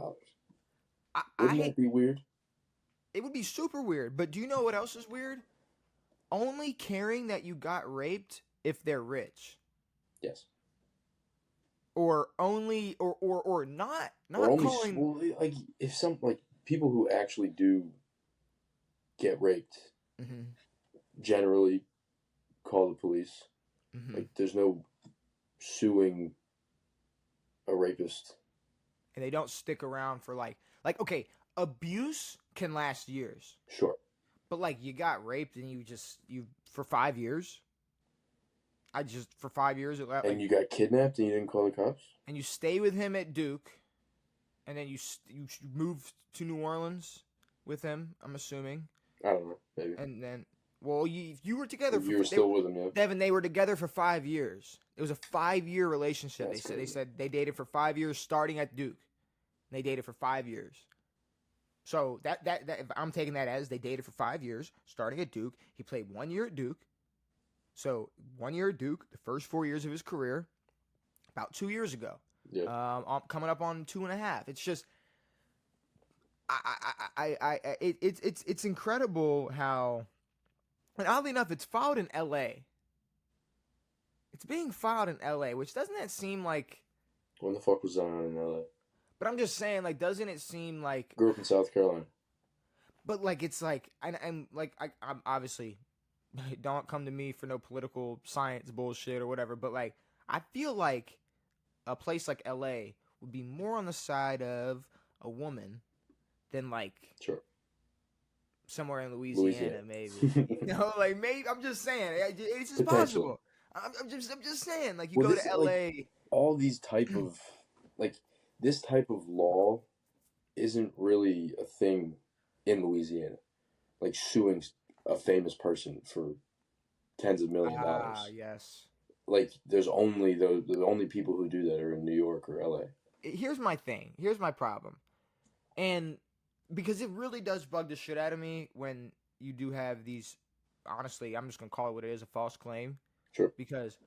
Wouldn't that be weird?
It would be super weird. But do you know what else is weird? Only caring that you got raped if they're rich.
Yes.
Or only, or not
or only,
calling.
Well, like, if some, like, people who actually do get raped generally call the police. Like, there's no suing a rapist.
And they don't stick around for like okay, abuse can last years.
Sure.
But like you got raped and you for 5 years. For 5 years.
And you got kidnapped and you didn't call the cops?
And you stay with him at Duke. And then you move to New Orleans with him, I'm assuming.
I don't know, maybe.
And then, well, you were together.
You were still with him, yeah.
Devin, they were together for 5 years. It was a 5-year relationship.
That's
They said they dated for 5 years, starting at Duke. They dated for 5 years. So that I'm taking that as they dated for 5 years, starting at Duke. He played 1 year at Duke. So 1 year at Duke, the first 4 years of his career, about 2 years ago.
Yeah.
Coming up on 2.5. It's just, it's incredible how, and oddly enough, it's filed in L.A. It's being filed in L.A., which doesn't that seem like?
When the fuck was that on in L.A.?
But I'm just saying, like, doesn't it seem like?
Grew up in South Carolina.
But like, it's like, I'm obviously, don't come to me for no political science bullshit or whatever. But like, I feel like a place like L.A. would be more on the side of a woman than like somewhere in Louisiana. Maybe. Like maybe I'm just saying it's just possible. I'm just saying, like, you go to L.A.
Like, all these type of, like, this type of law isn't really a thing in Louisiana. Like, suing a famous person for tens of millions of dollars.
Yes.
Like, there's only the only people who do that are in New York or LA.
Here's my thing. Here's my problem. And because it really does bug the shit out of me when you do have these, honestly, I'm just going to call it what it is, a false claim.
Sure.
Because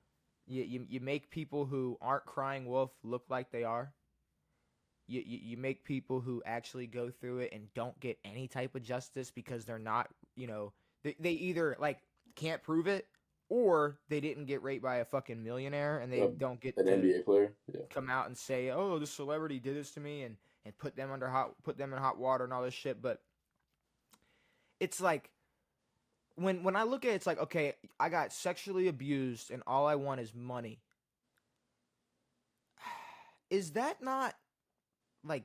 you make people who aren't crying wolf look like they are. You make people who actually go through it and don't get any type of justice because they're not, they either, like, can't prove it, or they didn't get raped by a fucking millionaire and they don't get
an NBA player
come out and say, oh, this celebrity did this to me and put them in hot water and all this shit. But it's like, when I look at it, it's like, okay, I got sexually abused and all I want is money. Is that not, like,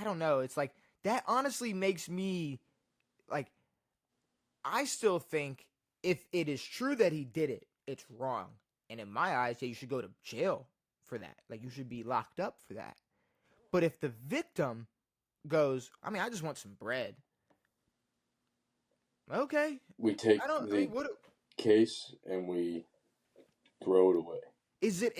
I don't know. It's like, that honestly makes me, like, I still think if it is true that he did it, it's wrong. And in my eyes, yeah, you should go to jail for that. Like, you should be locked up for that. But if the victim goes, I mean, I just want some bread. Okay.
We take the case and we throw it away.
Is it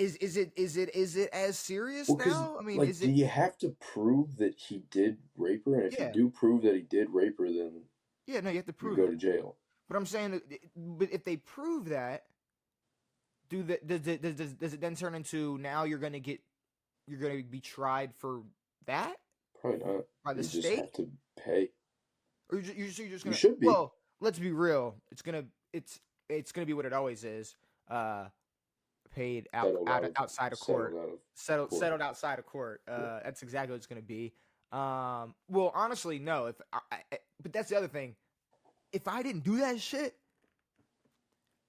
as serious now? I mean,
like, do you have to prove that he did rape her? And if you do prove that he did rape her, then
you have to prove
you go to jail.
But I'm saying, but if they prove that, does it then turn into now you're gonna be tried for that?
Probably not.
By the state?
Just have to pay.
Or you're just gonna.
You should be.
Well, let's be real. It's gonna be what it always is. Paid outside of court. Settled outside of court. That's exactly what it's gonna be. Well, honestly, no. But that's the other thing. If I didn't do that shit,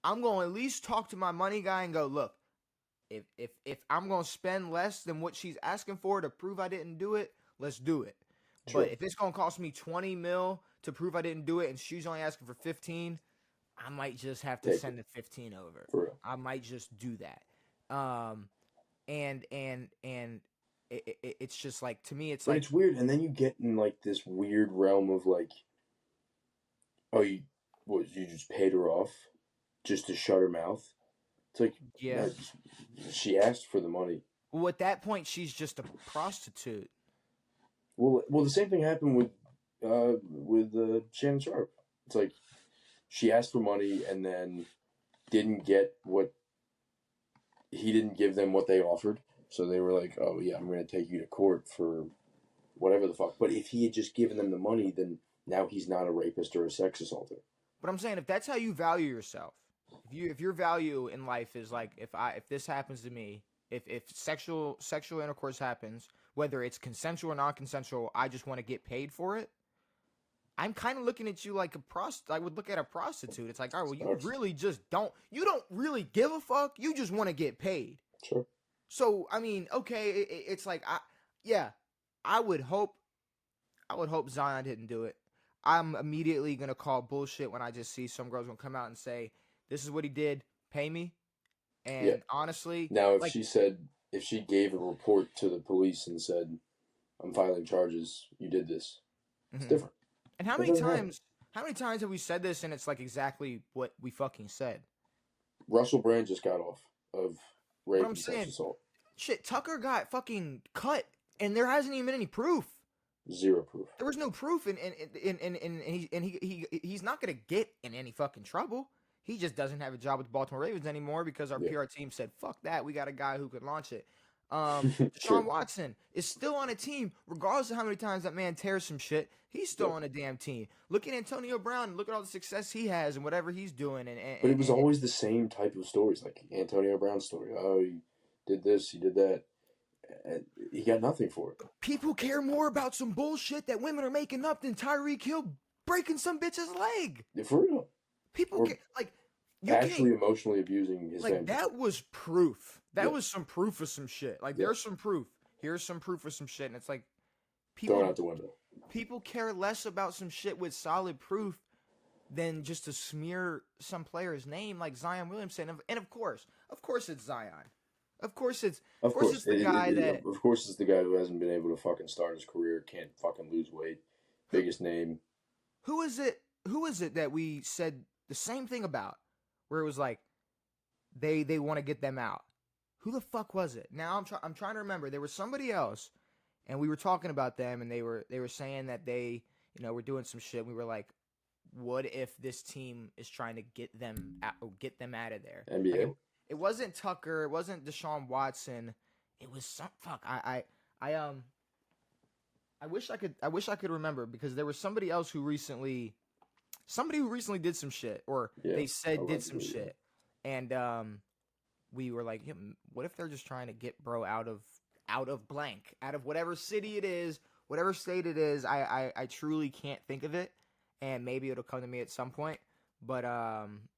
I'm going to at least talk to my money guy and go, look, If I'm gonna spend less than what she's asking for to prove I didn't do it, let's do it. But
True.
if it's gonna cost me 20 mil to prove I didn't do it, and she's only asking for 15, I might just have to
Take it
send the 15 over.
for real.
I might just do that. And it's just like, to me, it's
But
like,
it's weird, and then you get in like this weird realm of like, oh, you just paid her off just to shut her mouth. It's like,
yeah.
no, she asked for the money.
Well, at that point, she's just a prostitute.
Well, the same thing happened with Shannon Sharp. It's like she asked for money and then didn't get what he didn't give them what they offered. So they were like, "Oh yeah, I'm going to take you to court for whatever the fuck." But if he had just given them the money, then now he's not a rapist or a sex assaulter.
But I'm saying, if that's how you value yourself, if your value in life is like, if this happens to me, if sexual intercourse happens, whether it's consensual or non-consensual, I just want to get paid for it. I'm kind of looking at you like a I would look at a prostitute. It's like, all right, well, you really just don't really give a fuck. You just want to get paid.
Sure.
So, I mean, okay, it's like, yeah, I would hope Zion didn't do it. I'm immediately gonna call bullshit when I just see some girls gonna come out and say, "This is what he did. Pay me." And
Yeah.
honestly,
Now,
like,
if she gave a report to the police and said, "I'm filing charges. You did this," it's different.
And how many times have we said this and it's like exactly what we fucking said?
Russell Brand just got off of rape
But I'm
and sex
saying,
assault.
shit, Tucker got fucking cut, and there hasn't even been any proof.
Zero proof.
There was no proof, and he's not gonna get in any fucking trouble. He just doesn't have a job with the Baltimore Ravens anymore because our PR team said, "Fuck that, we got a guy who could launch it." Deshaun Watson is still on a team, regardless of how many times that man tears some shit. He's still on a damn team. Look at Antonio Brown. Look at all the success he has and whatever he's doing.
But it was always the same type of stories, like Antonio Brown's story. Oh, he did this, he did that. And he got nothing for it.
People care more about some bullshit that women are making up than Tyreek Hill breaking some bitch's leg.
Yeah, for real.
People care, like, you
actually emotionally abusing his family.
That was proof. That was some proof of some shit. Like, there's some proof. Here's some proof of some shit. And it's like, people
thrown out the window.
People care less about some shit with solid proof than just to smear some player's name like Zion Williamson. And of course it's Zion. Of course it's the guy
Of course it's the guy who hasn't been able to fucking start his career, can't fucking lose weight. Biggest name.
Who is it that we said the same thing about? Where it was like they want to get them out. Who the fuck was it? Now I'm trying to remember. There was somebody else, and we were talking about them, and they were saying that they, were doing some shit. We were like, what if this team is trying to get them out of there?
NBA.
Like, it wasn't Tucker. It wasn't Deshaun Watson. It was some fuck. I wish I could remember, because there was somebody else who recently did some shit, or they said did some shit, and we were like, what if they're just trying to get bro out of blank, out of whatever city it is, whatever state it is. I truly can't think of it, and maybe it'll come to me at some point. But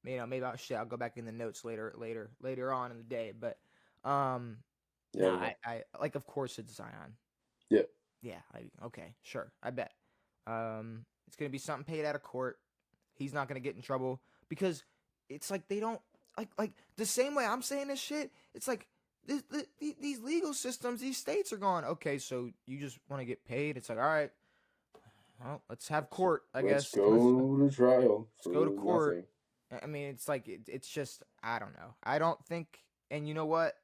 maybe I'll go back in the notes later on in the day. But I like, of course it's Zion.
Yeah.
Yeah. Okay. Sure. I bet. It's gonna be something paid out of court. He's not gonna get in trouble, because it's like they don't like the same way I'm saying this shit. It's like these legal systems, these states are going, okay, so you just want to get paid. It's like, all right, well, let's have court, I guess.
Let's go to trial.
Let's go to court. Nothing. I mean, it's like, it's just, I don't know. I don't think, and you know what?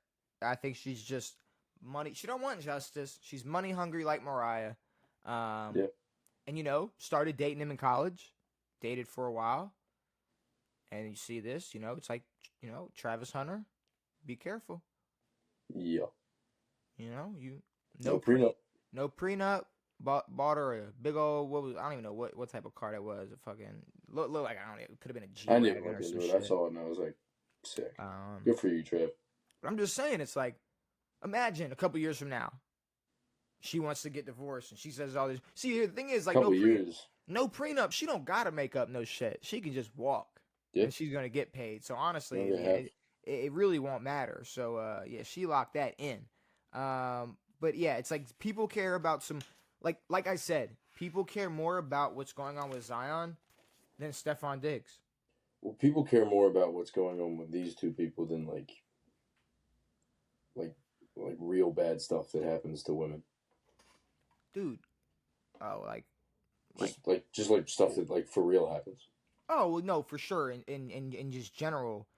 I think she's just money. She don't want justice. She's money hungry like Mariah.
Yeah.
And, started dating him in college. Dated for a while. And you see this, it's like, Travis Hunter. Be careful.
Yeah.
No prenup. No prenup. Bought her a big old, I don't even know what type of car that was. A fucking look like, I don't know, it could have been a G.
I didn't look into it. I saw it and I was like, sick. Good for you, Trev.
But I'm just saying, it's like, imagine a couple years from now, she wants to get divorced and she says all this. See, the thing is, like, no prenup. She don't gotta make up no shit. She can just walk. Yeah. And she's gonna get paid. So honestly, it really won't matter. So yeah, she locked that in. But yeah, it's like people care about some like I said, people care more about what's going on with Zion than Stefon Diggs.
Well, people care more about what's going on with these two people than like like real bad stuff that happens to women.
Dude. Oh, like
Just like stuff that like for real happens.
oh well, no, for sure. In just general,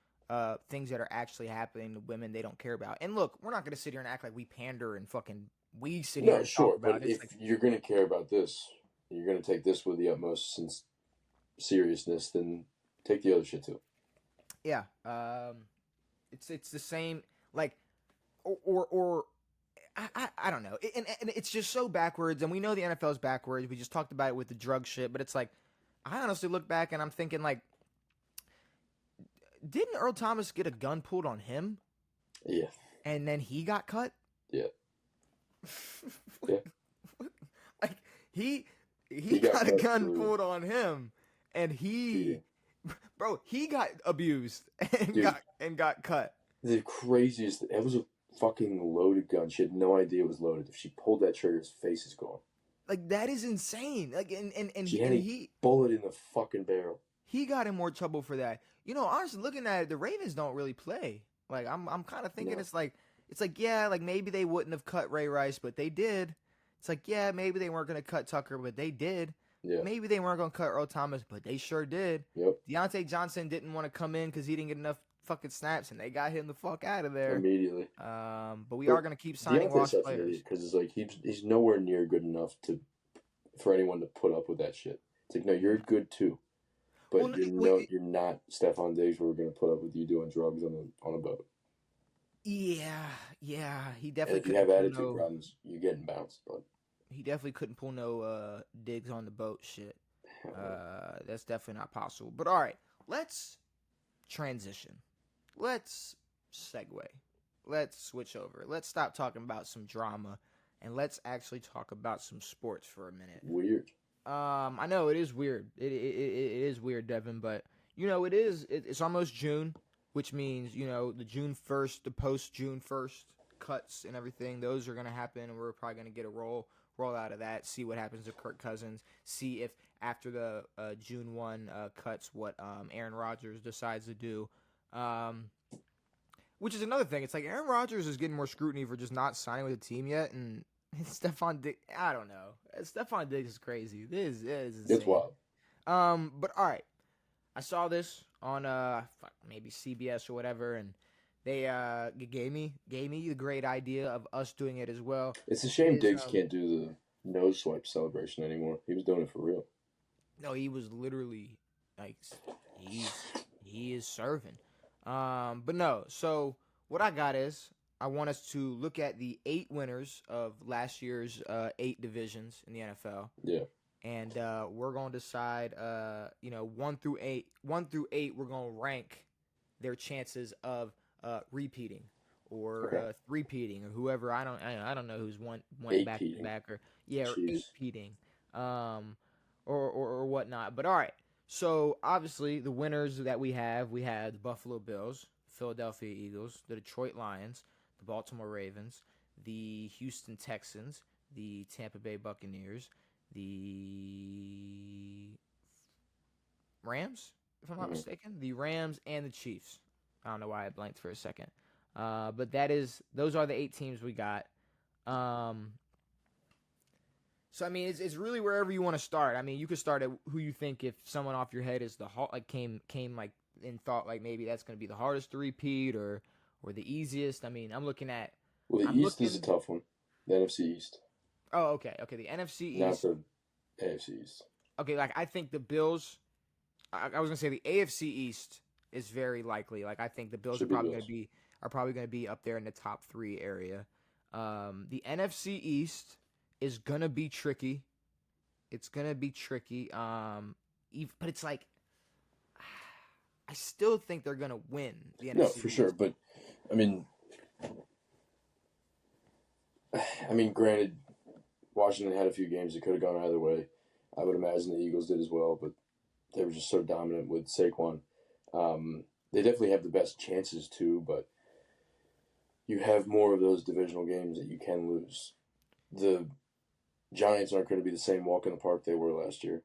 things that are actually happening to women they don't care about. And look, we're not gonna sit here and act like we pander and fucking we sit here
No,
and talk
sure, but
about it. It's
if
like
you're gonna care about this, you're gonna take this with the utmost seriousness, then take the other shit too.
yeah, it's the same like or I don't know. And it's just so backwards. And we know the NFL is backwards. We just talked about it with the drug shit. But it's like, I honestly look back and I'm thinking, like, didn't Earl Thomas get a gun pulled on him?
Yeah.
And then he got cut?
Yeah. Yeah.
Like, he got a gun pulled on him. And
cheating.
Bro, he got abused and got cut.
The craziest, that was a fucking loaded gun. She had no idea it was loaded. If she pulled that trigger, his face is gone.
Like, that is insane. Like, and
she had a bullet in the fucking barrel.
He got in more trouble for that. You know, honestly, looking at it, the Ravens don't really play. Like, I'm kind of thinking it's like yeah, like maybe they wouldn't have cut Ray Rice, but they did. It's like yeah, maybe they weren't gonna cut Tucker, but they did.
Yeah.
Maybe they weren't gonna cut Earl Thomas, but they sure did.
Yep.
Deontay Johnson didn't want to come in because he didn't get enough fucking snaps, and they got him the fuck out of there
immediately.
But we are gonna keep signing lost players
because it's like he's nowhere near good enough for anyone to put up with that shit. It's like no, you're good too, but you're not Stefon Diggs. We're gonna put up with you doing drugs on a boat.
Yeah, he definitely.
And if you have attitude problems, you're getting bounced, but
he definitely couldn't pull no Diggs on the boat shit. That's definitely not possible. But all right, let's transition. Let's segue. Let's switch over. Let's stop talking about some drama and let's actually talk about some sports for a minute.
Weird.
I know it is weird. It is weird, Devin, but you know it's almost June, which means, you know, the June 1st, the post June 1st cuts and everything, those are going to happen, and we're probably going to get a roll out of that, see what happens to Kirk Cousins, see if after the June 1 cuts what Aaron Rodgers decides to do. Which is another thing. It's like Aaron Rodgers is getting more scrutiny for just not signing with the team yet, and Stefon Diggs, I don't know. Stefon Diggs is crazy. This is insane.
It's wild.
But all right. I saw this on maybe CBS or whatever, and they gave me the great idea of us doing it as well.
It's a shame Diggs can't do the nose swipe celebration anymore. He was doing it for real.
No, he was literally like he is serving. But no. So what I got is I want us to look at the 8 winners of last year's 8 divisions in the NFL.
Yeah.
And we're going to decide, 1 through 8. 1 through 8, we're going to rank their chances of repeating or three-peating or whoever. I don't know who's went back to back or eight-peating, or whatnot. But all right. So obviously the winners that we had the Buffalo Bills, Philadelphia Eagles, the Detroit Lions, the Baltimore Ravens, the Houston Texans, the Tampa Bay Buccaneers, the Rams, if I'm not mistaken, the Rams and the Chiefs. I don't know why I blanked for a second. But those are the 8 teams we got. So I mean, it's really wherever you want to start. I mean, you could start at who you think, if someone off your head is came like and thought like maybe that's going to be the hardest to repeat or the easiest. I mean, I'm looking at.
Well, the East is a tough one. The NFC East.
Oh, okay. The NFC East.
Not the AFC East.
Okay, like I think the Bills. I was gonna say the AFC East is very likely. Like I think the Bills are probably gonna be up there in the top 3 area. The NFC East is gonna be tricky. It's gonna be tricky. But it's like I still think they're gonna win the NFC.
No, for sure. But I mean, granted, Washington had a few games that could have gone either way. I would imagine the Eagles did as well, but they were just so dominant with Saquon. The they definitely have the best chances to, but you have more of those divisional games that you can lose. The Giants aren't going to be the same walk in the park they were last year,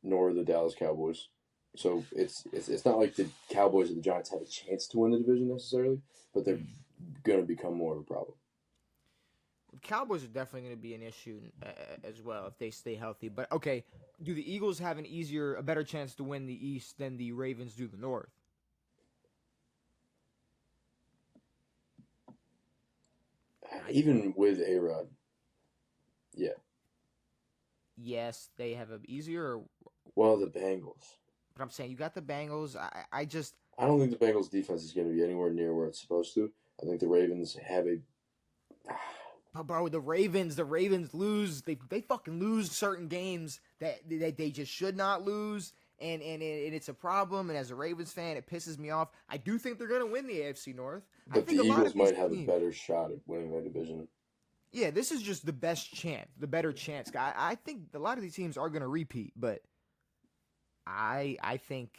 nor the Dallas Cowboys. So it's not like the Cowboys or the Giants have a chance to win the division necessarily, but they're going to become more of a problem.
The Cowboys are definitely going to be an issue as well if they stay healthy. But okay, do the Eagles have a better chance to win the East than the Ravens do the North?
Even with A-Rod, yeah.
Yes, they have an easier.
Well, the Bengals.
But I'm saying you got the Bengals. I
don't think the Bengals defense is going to be anywhere near where it's supposed to. I think the Ravens have a.
Bro, the Ravens lose. They fucking lose certain games that they just should not lose, and it's a problem. And as a Ravens fan, it pisses me off. I do think they're gonna win the AFC North.
But
I think
the
a lot
Eagles
of these
might have
teams,
a better shot at winning their division.
Yeah, this is just the best chance, the better chance. I think a lot of these teams are gonna repeat, but I think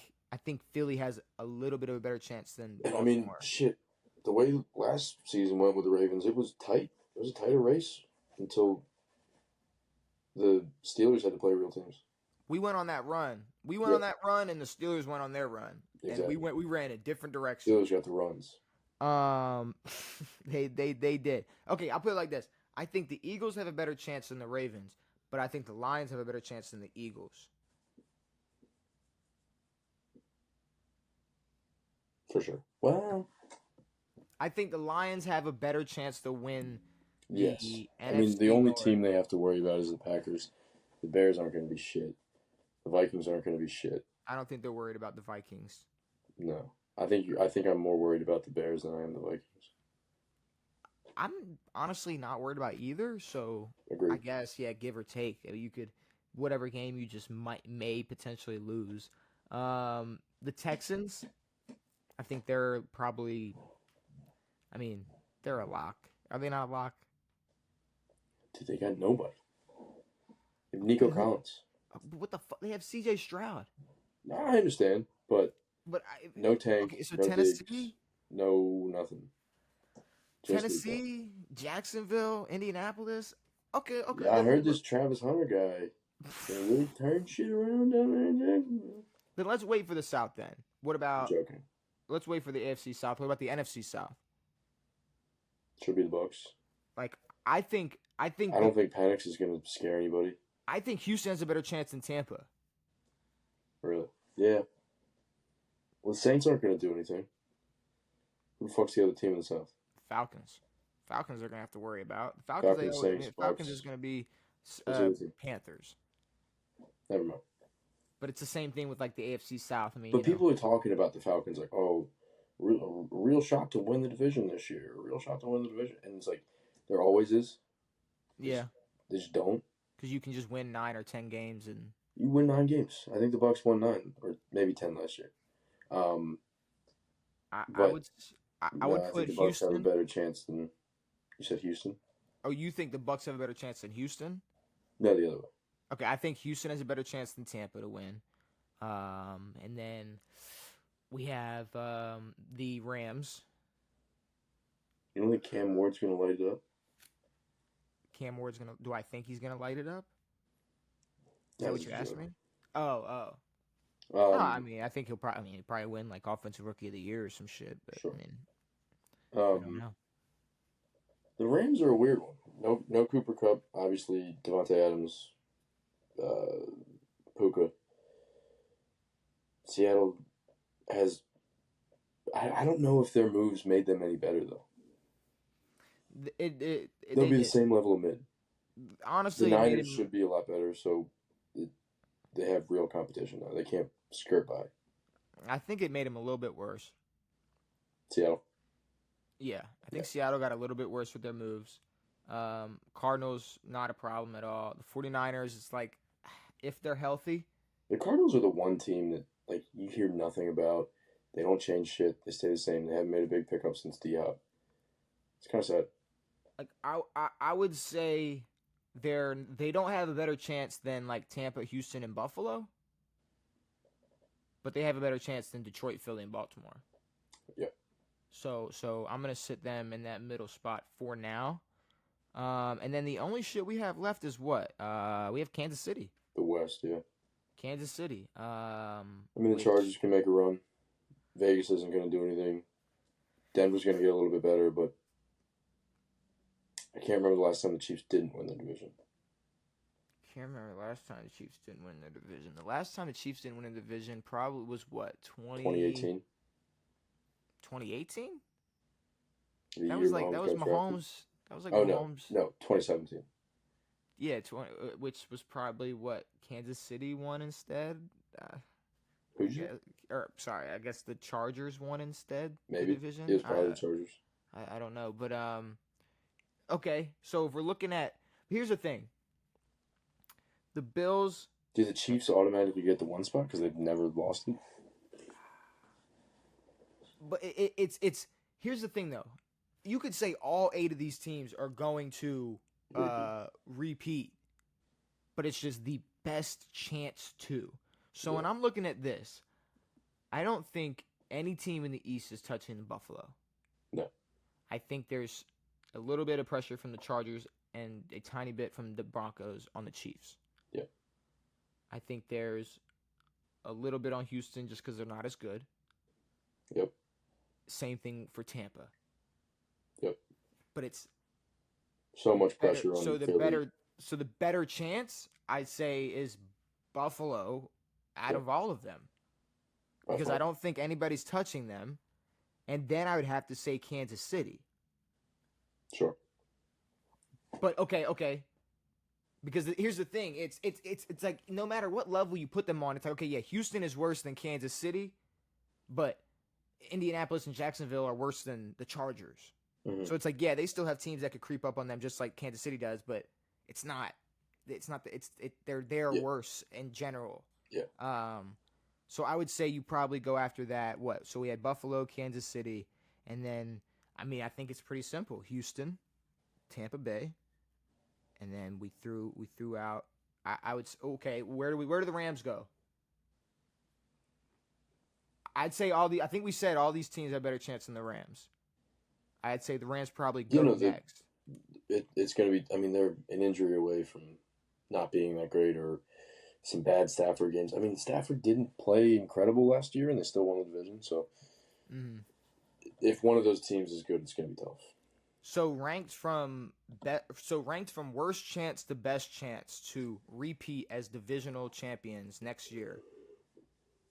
Philly has a little bit of a better chance than Baltimore.
I mean, shit. The way last season went with the Ravens, it was tight. It was a tighter race until the Steelers had to play real teams.
We went on that run. On that run, and the Steelers went on their run.
Exactly.
And we ran a different direction.
Steelers got the runs.
They did. Okay, I'll put it like this. I think the Eagles have a better chance than the Ravens, but I think the Lions have a better chance than the Eagles.
For sure. Well,
I think the Lions have a better chance to win.
Yes. I mean, the only team they have to worry about is the Packers. The Bears aren't going to be shit. The Vikings aren't going to be shit.
I don't think they're worried about the Vikings.
No. I think I'm more worried about the Bears than I am the Vikings.
I'm honestly not worried about either, so
Agreed.
I guess, yeah, give or take. You could, whatever game you just may potentially lose. The Texans, I think they're probably, they're a lock. Are they not a lock?
Dude, they got nobody. They have Nico Collins.
What the fuck? They have C.J. Stroud.
No, I understand, but no Tank,
okay, so
no
Tennessee?
Diggs, no nothing. Just
Tennessee, Jacksonville, Indianapolis. Okay.
Yeah, I heard this Travis Hunter guy can really turn shit around down there in Jacksonville.
Then let's wait for the South then. What about...
I'm joking.
Let's wait for the AFC South. What about the NFC South?
Should be the Bucks.
I don't think
Penix is going to scare anybody.
I think Houston has a better chance than Tampa.
Really? Yeah. Well, the Saints aren't going to do anything. Who the fuck's the other team in the South?
Falcons. Falcons are going to have to worry about.
Falcons
is going to be Panthers.
Never mind.
But it's the same thing with the AFC South.
But people are talking about the Falcons like, oh, real shot to win the division this year. Real shot to win the division. And it's like, there always is.
Yeah.
They just don't.
Because you can just win 9 or 10 games and
you win 9 games. I think the Bucks won 9 or maybe 10 last year.
I would put
the Bucks
Houston.
have a better chance than you said. Houston.
Oh, you think the Bucks have a better chance than Houston?
No, the other way.
Okay, I think Houston has a better chance than Tampa to win. And then we have the Rams.
You don't think Cam Ward's going to light it up?
Cam Ward's going to... Do I think he's going to light it up? Is that what you asked me? Oh. No, I think he'll probably win offensive rookie of the year or some shit. But
sure.
I don't know.
The Rams are a weird one. No Cooper Kupp. Obviously, Devontae Adams, Puka. Seattle has. I don't know if their moves made them any better though. They'll be the same level of mid.
Honestly,
the Niners should be a lot better. So they have real competition now. They can't skirt by.
I think it made him a little bit worse.
Seattle?
Yeah. I think Seattle got a little bit worse with their moves. Cardinals, not a problem at all. The 49ers, it's if they're healthy.
The Cardinals are the one team that, you hear nothing about. They don't change shit. They stay the same. They haven't made a big pickup since D-Hop. It's kind of sad.
I would say they don't have a better chance than Tampa, Houston, and Buffalo, but they have a better chance than Detroit, Philly, and Baltimore.
Yeah.
So I'm gonna sit them in that middle spot for now. And then the only shit we have left is what? We have Kansas City.
The West, yeah.
Kansas City.
I mean, the
Which
Chargers can make a run. Vegas isn't going to do anything. Denver's going to get a little bit better, but I can't remember the last time the Chiefs didn't win the division.
can't remember the last time the Chiefs didn't win the division. The last time the Chiefs didn't win the division probably was what
2018.
2018?
The
That
year
was like
Mahomes
that was
got drafted.
Mahomes. That was like
Oh,
Mahomes.
no, 2017.
Yeah, which was probably what Kansas City won instead.
Who'd you?
Or sorry, I guess the Chargers won instead.
Maybe.
The division.
It was probably the Chargers.
I don't know, but okay. So if we're looking at, here's the thing. The Bills.
Do the Chiefs automatically get the one spot because they've never lost it?
But it's here's the thing though. You could say all 8 of these teams are going to repeat, but it's just the best chance to. So when I'm looking at this, I don't think any team in the East is touching Buffalo.
No.
I think there's a little bit of pressure from the Chargers and a tiny bit from the Broncos on the Chiefs.
Yeah.
I think there's a little bit on Houston just because they're not as good.
Yep.
Same thing for Tampa.
Yep.
But it's
so much pressure on Philly.
So the better chance I'd say is Buffalo out of all of them. Because I don't think anybody's touching them. And then I would have to say Kansas City.
Sure.
But okay. Because here's the thing, it's like no matter what level you put them on, it's like okay, yeah, Houston is worse than Kansas City, but Indianapolis and Jacksonville are worse than the Chargers.
Mm-hmm.
So it's like yeah, they still have teams that could creep up on them just like Kansas City does, but they're worse in general.
Yeah.
So I would say you probably go after that. What? So we had Buffalo, Kansas City, and then I mean I think it's pretty simple: Houston, Tampa Bay, and then we threw out. I would okay. Where do the Rams go? I'd say I think we said all these teams have a better chance than the Rams. I'd say the Rams probably go next.
It's going to be. I mean, they're an injury away from not being that great or some bad Stafford games. I mean, Stafford didn't play incredible last year, and they still won the division. So, if one of those teams is good, it's going to be tough.
So ranked from worst chance to best chance to repeat as divisional champions next year.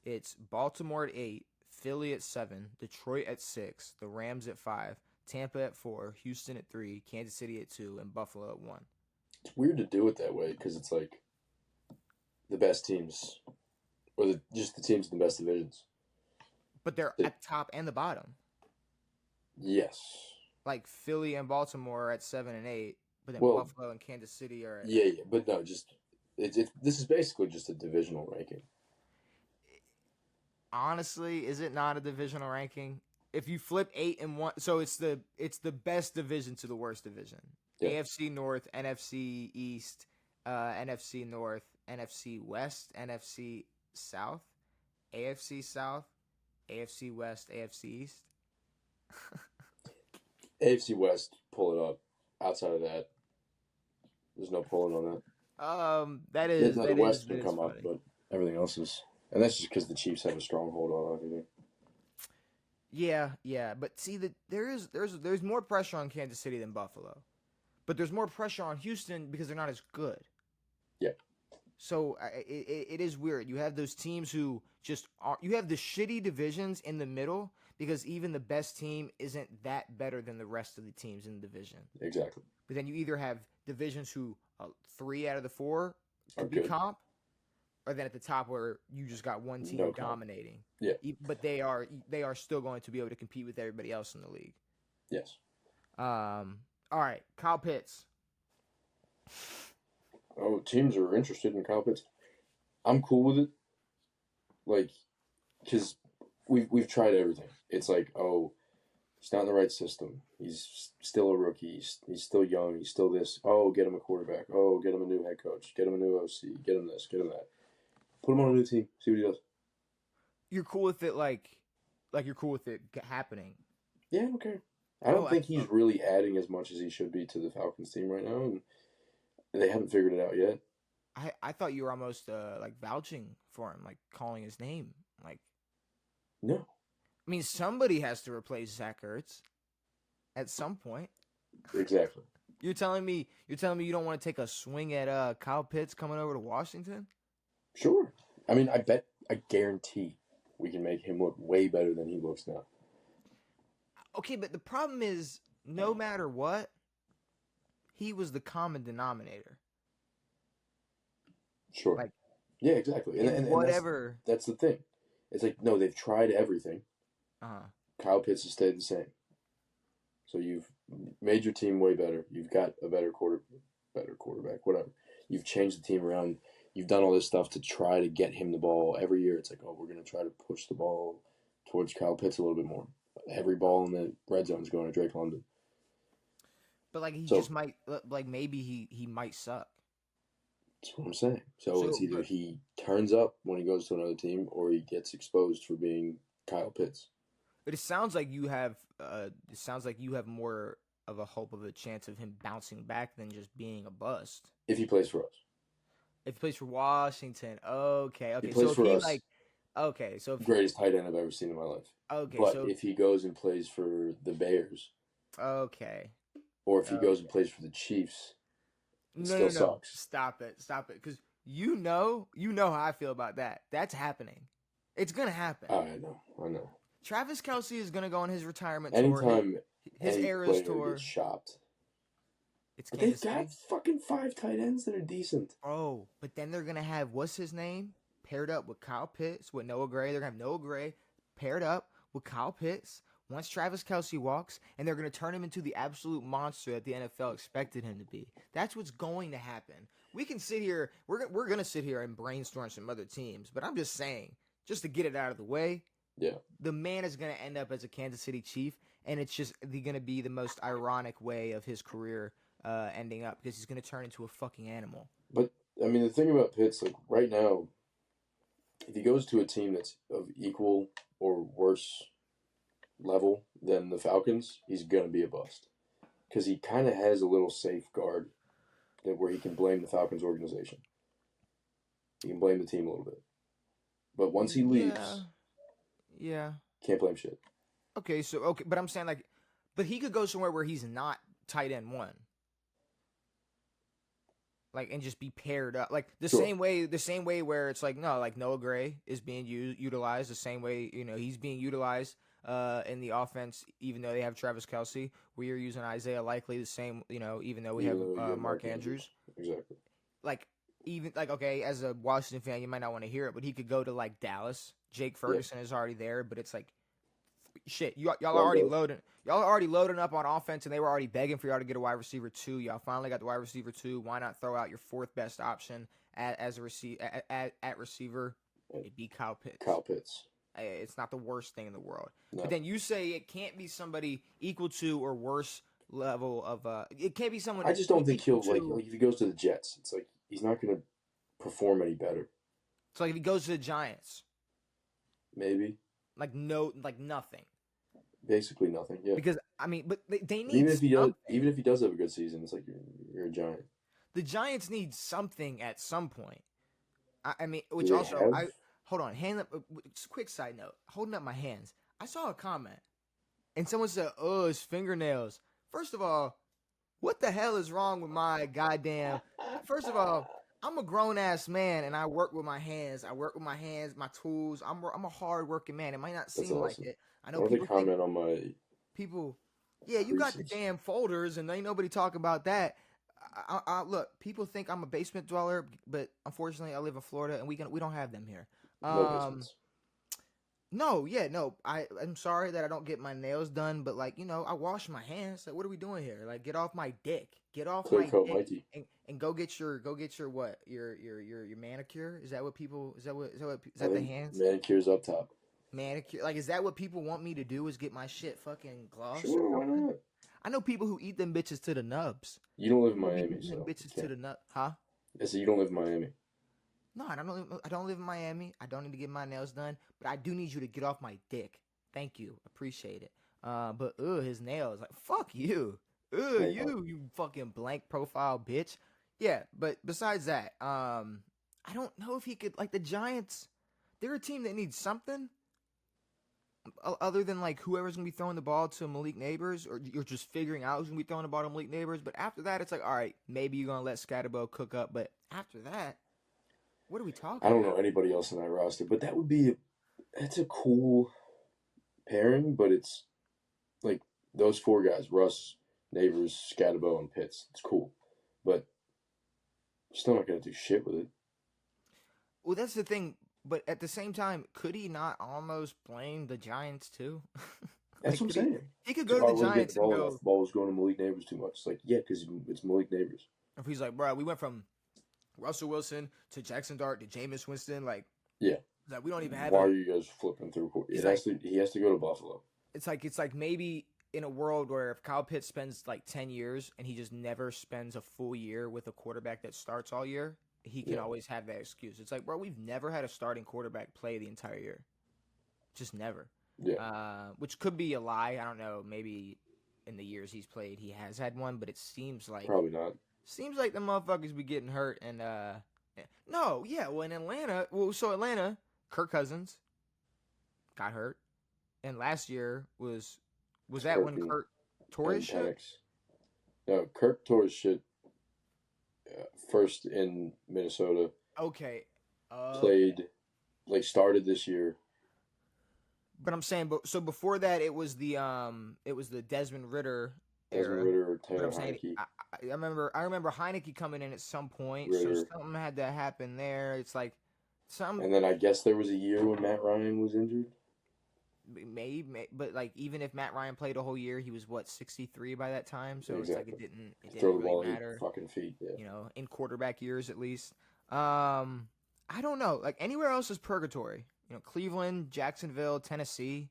It's Baltimore at 8, Philly at 7, Detroit at 6, the Rams at 5, Tampa at 4, Houston at 3, Kansas City at 2, and Buffalo at 1.
It's weird to do it that way because it's like the best teams, or just the teams in the best divisions.
But they're at the top and the bottom.
Yes.
Like Philly and Baltimore are at 7 and 8, but then Buffalo and Kansas City are at...
Yeah, but no, just this is basically just a divisional ranking.
Honestly, is it not a divisional ranking? If you flip 8 and 1, so it's the best division to the worst division. Yeah. AFC North, NFC East, NFC North, NFC West, NFC South, AFC South, AFC West, AFC East.
AFC West, pull it up. Outside of that, there's no pulling on that. The West can come up, but everything else is, and that's just because the Chiefs have a stronghold on everything.
Yeah, but see that there's more pressure on Kansas City than Buffalo, but there's more pressure on Houston because they're not as good.
Yeah.
So it is weird. You have those teams who just are. You have the shitty divisions in the middle because even the best team isn't that better than the rest of the teams in the division.
Exactly.
But then you either have divisions who 3 out of the 4 could be comp, or then at the top where you just got one team dominating.
Yeah.
But they are still going to be able to compete with everybody else in the league.
Yes.
All right, Kyle Pitts.
Oh, teams are interested in Kyle Pitts. I'm cool with it. Like, because we've tried everything. It's like, oh, he's not in the right system. He's still a rookie. He's still young. He's still this. Oh, get him a quarterback. Oh, get him a new head coach. Get him a new OC. Get him this. Get him that. Put him on a new team. See what he does.
You're cool with it, like you're cool with it happening.
Yeah, I don't care. I
Oh,
don't think he's really adding as much as he should be to the Falcons team right now, and they haven't figured it out yet.
I thought you were almost like vouching for him, like calling his name. Like,
No,
I mean, somebody has to replace Zach Ertz at some point.
exactly.
You're telling me you don't want to take a swing at Kyle Pitts coming over to Washington?
Sure. I mean, I guarantee we can make him look way better than he looks now.
Okay, but the problem is, no matter what, he was the common denominator.
Sure.
Like,
yeah, exactly. And
whatever.
that's the thing. It's like, no, they've tried everything. Kyle Pitts has stayed the same. So you've made your team way better. You've got a better quarterback, whatever. You've changed the team around. You've done all this stuff to try to get him the ball. Every year it's like, oh, we're going to try to push the ball towards Kyle Pitts a little bit more. Every ball in the red zone is going to Drake London.
But like just might, like maybe he might suck.
That's what I'm saying. So it's either he turns up when he goes to another team or he gets exposed for being Kyle Pitts.
But it sounds like you have more of a hope of a chance of him bouncing back than just being a bust.
If he plays for us.
If he plays for Washington, okay.
He plays for us.
So
greatest tight end I've ever seen in my life.
Okay,
but if he goes and plays for the Bears,
okay,
or if he goes and plays for the Chiefs, it still sucks.
Stop it, because you know how I feel about that. That's happening. It's gonna happen.
I know.
Travis Kelce is gonna go on his retirement
tour.
His Eras tour.
Gets shopped.
They've
got fucking 5 tight ends that are decent.
Oh, but then they're gonna have what's his name paired up with Kyle Pitts with Noah Gray. They're gonna have Noah Gray paired up with Kyle Pitts once Travis Kelce walks, and they're gonna turn him into the absolute monster that the NFL expected him to be. That's what's going to happen. We can sit here. We're gonna sit here and brainstorm some other teams, but I'm just saying, just to get it out of the way.
Yeah.
The man is going to end up as a Kansas City Chief, and it's just going to be the most ironic way of his career ending up because he's going to turn into a fucking animal.
But, I mean, the thing about Pitts, like, right now, if he goes to a team that's of equal or worse level than the Falcons, he's going to be a bust. Because he kind of has a little safeguard where he can blame the Falcons organization. He can blame the team a little bit. But once he leaves...
Yeah.
Can't blame shit.
Okay, but I'm saying but he could go somewhere where he's not tight end 1. Like, and just be paired up. Like, the same way where it's like, no, like Noah Gray is being utilized the same way, he's being utilized in the offense, even though they have Travis Kelce. We are using Isaiah Likely the same, even though we have Mark Andrews.
Exactly.
Like, okay, as a Washington fan, you might not want to hear it, but he could go to, like, Dallas. Jake Ferguson is already there, but it's like, shit, y'all are already loading. Y'all are already loading up on offense, and they were already begging for y'all to get a wide receiver 2. Y'all finally got the wide receiver 2. Why not throw out your 4th best option at receiver? It'd be Kyle Pitts. It's not the worst thing in the world. No. But then you say it can't be somebody equal to or worse level of. It can't be someone.
I just don't think he'll like if he goes to the Jets. It's like he's not going to perform any better.
It's like if he goes to the Giants.
Maybe.
Like nothing.
Basically nothing. Yeah.
Because but they need
even if he does have a good season, it's like you're a Giant.
The Giants need something at some point. I mean, hold on. Hand up. Quick side note. Holding up my hands. I saw a comment, and someone said, "Oh, his fingernails." First of all, what the hell is wrong with my goddamn? First of all. I'm a grown-ass man, and I work with my hands. My tools. I'm a hard-working man. It might not seem like it. I know people
comment on my...
People, yeah, you got the damn folders, and ain't nobody talk about that. Look, people think I'm a basement dweller, but unfortunately, I live in Florida, and we don't have them here.
No basements.
No. I'm sorry that I don't get my nails done, but I wash my hands. Like, what are we doing here? Like, get off my dick. Get off my dick and go get your what? Your manicure? Is that what people? Is that the hands?
Manicure's up top.
Manicure. Like, is that what people want me to do? Is get my shit fucking glossed?
Sure, why not?
I know people who eat them bitches to the nubs.
You don't live in Miami, so
them bitches to the nub, huh?
I said you don't live in Miami.
No, I don't live in Miami. I don't need to get my nails done, but I do need you to get off my dick. Thank you. Appreciate it. But his nails. Like, fuck you.
Hey,
You fucking blank profile bitch. Yeah, but besides that, I don't know if he could, like, the Giants, they're a team that needs something other than, like, whoever's gonna be throwing the ball to Malik Neighbors, or you're just figuring out who's gonna be throwing the ball to Malik Neighbors. But after that, it's like, all right, maybe you're gonna let Scatterbo cook up, but after that, what are we
I
talking
don't know
about?
anybody else in that roster, but that's a cool pairing. But it's like those four guys: Russ, Neighbors, Scatterbo, and Pitts. It's cool, but still not gonna do shit with it.
Well, that's the thing. But at the same time, could he not almost blame the Giants too?
That's
Like,
what I'm saying.
he could
So
go to
I
the
wasn't getting
Giants
the
and
ball enough.
go,
The ball was going to Malik Neighbors too much. It's like, yeah, because it's Malik Neighbors.
if he's like, bro, we went from Russell Wilson to Jackson Dart to Jameis Winston,
Yeah.
like we don't even have
Why
a.
are you guys flipping through?
He's like,
He has to go to Buffalo.
it's like maybe in a world where if Kyle Pitts spends like 10 years and he just never spends a full year with a quarterback that starts all year, he can
Yeah.
always have that excuse. It's like, bro, we've never had a starting quarterback play the entire year, just never.
Yeah.
Which could be a lie. I don't know. Maybe in the years he's played, he has had one, but it
Probably not.
seems like the motherfuckers be getting hurt. And no, yeah. Well, in Atlanta, so Atlanta, Kirk Cousins got hurt, and last year was that
Kirk
when
and,
Kirk tore his
and
shit?
Penix. No, Kirk tore his shit first in Minnesota.
Okay.
Played, started this year.
But I'm saying, so before that, it was the Desmond Ritter era.
Or
But
Taylor
I'm saying,
Heineke.
I remember Heineke coming in at some point, so
Ritter.
something had to happen there. It's like
And then I guess there was a year when Matt Ryan was injured.
maybe, but like even if Matt Ryan played a whole year, he was what 63 by that time, so
Exactly.
it's like it didn't
Throw the
really
ball
matter.
at fucking feet. Yeah.
You know, in quarterback years at least. I don't know. Like anywhere else is purgatory. You know, Cleveland, Jacksonville, Tennessee.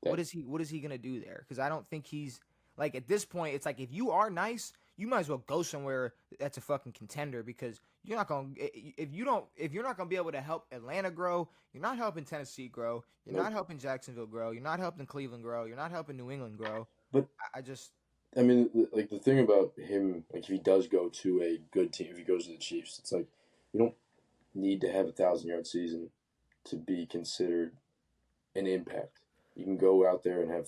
What is he gonna do there? Because I don't think he's like at this point. It's like if you are nice, you might as well go somewhere that's a fucking contender because you're not gonna if you're not gonna be able to help Atlanta grow, you're not helping Tennessee grow, you're not helping Jacksonville grow, you're not helping Cleveland grow, you're not helping New England grow.
But I mean, like the thing about him, like if he does go to a good team, if he goes to the Chiefs, it's like you don't need to have a 1,000-yard season to be considered an impact. You can go out there and have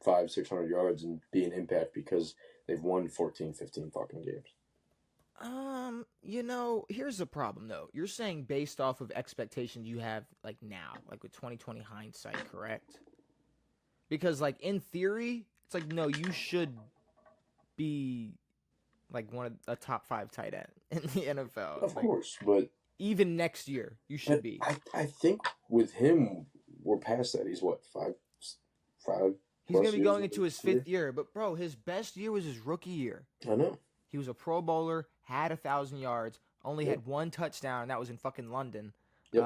500-600 yards and be an impact because they've won 14, 15 fucking games.
You know, here's the problem though. You're saying based off of expectations you have like now, like with 2020 hindsight, correct? Because like in theory, it's like no, you should be like one of a top 5 tight end in the NFL.
Of course, but
even next year, you should be.
I think with him, we're past that. He's what, five.
He's gonna be going into his 5th year, but bro, his best year was his rookie year.
I know.
He was a Pro Bowler, had 1,000 yards, only had 1 touchdown, and that was in fucking London.
Yep.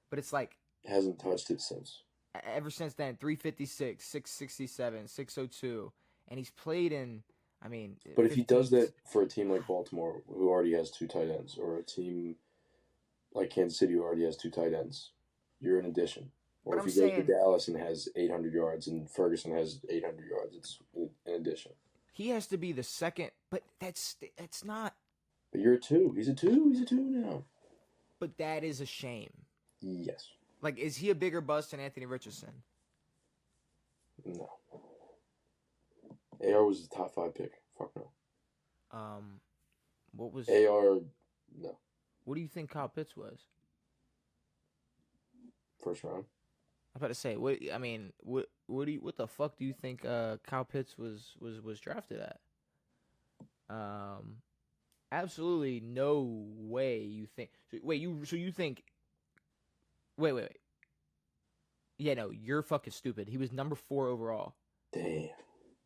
But it's like
hasn't touched it since.
Ever since then, 356, 667, 602, and he's played in. I mean,
but if he does that for a team like Baltimore, who already has 2 tight ends, or a team like Kansas City, who already has 2 tight ends, you're an addition. Or if he goes to Dallas and has 800 yards and Ferguson has 800 yards, it's an addition.
He has to be the second, but that's not.
But you're a 2. He's a 2. He's a 2 now.
But that is a shame.
Yes.
Like, is he a bigger bust than Anthony Richardson?
No. AR was the top 5 pick. Fuck no.
What was
AR? No.
What do you think Kyle Pitts was?
First round.
I'm about to say, what the fuck do you think Kyle Pitts was drafted at? Absolutely no way you think. Wait. Yeah, no, you're fucking stupid. He was number 4 overall.
Damn.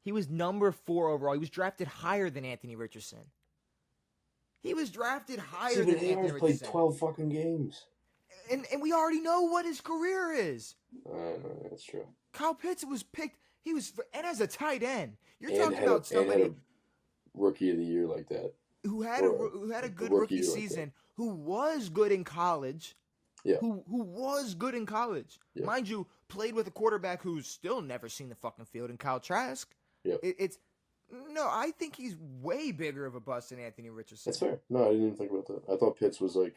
He was number 4 overall. He was drafted higher than Anthony Richardson. He was drafted higher than Anthony Richardson.
Played 12 fucking games.
And we already know what his career is.
That's true.
Kyle Pitts was picked. And as a tight end, you're talking about somebody
and had a rookie of the year like that,
who had a good rookie season, like who was good in college.
Yeah.
Who was good in college.
Yeah.
Mind you, played with a quarterback who's still never seen the fucking field in Kyle Trask.
Yeah.
No, I think he's way bigger of a bust than Anthony Richardson.
That's fair. No, I didn't even think about that. I thought Pitts was like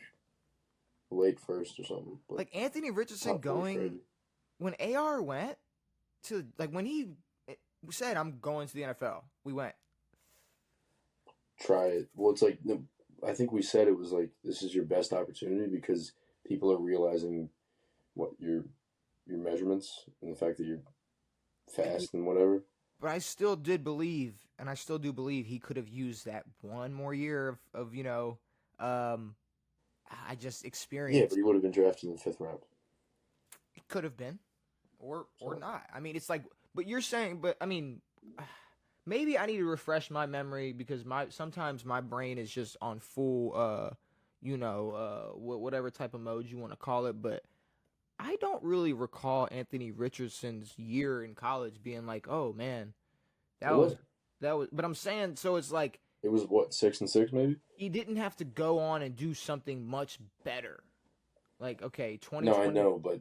late first or something.
Like Anthony Richardson going when AR went to when he said I'm going to the NFL, we went.
Try it. Well, it's like I think we said it was like this is your best opportunity because people are realizing what your measurements and the fact that you're fast and whatever.
But I still did believe, and I still do believe he could have used that one more year of I just experienced.
Yeah, but he would have been drafted in the 5th round.
It could have been, or not. I mean, it's like, but you're saying, but I mean, maybe I need to refresh my memory because sometimes my brain is just on full, whatever type of mode you want to call it, but. I don't really recall Anthony Richardson's year in college being like, oh man, that was. But I'm saying, so it's like
it was what 6-6 maybe.
He didn't have to go on and do something much better. Like 2020.
No, I know, but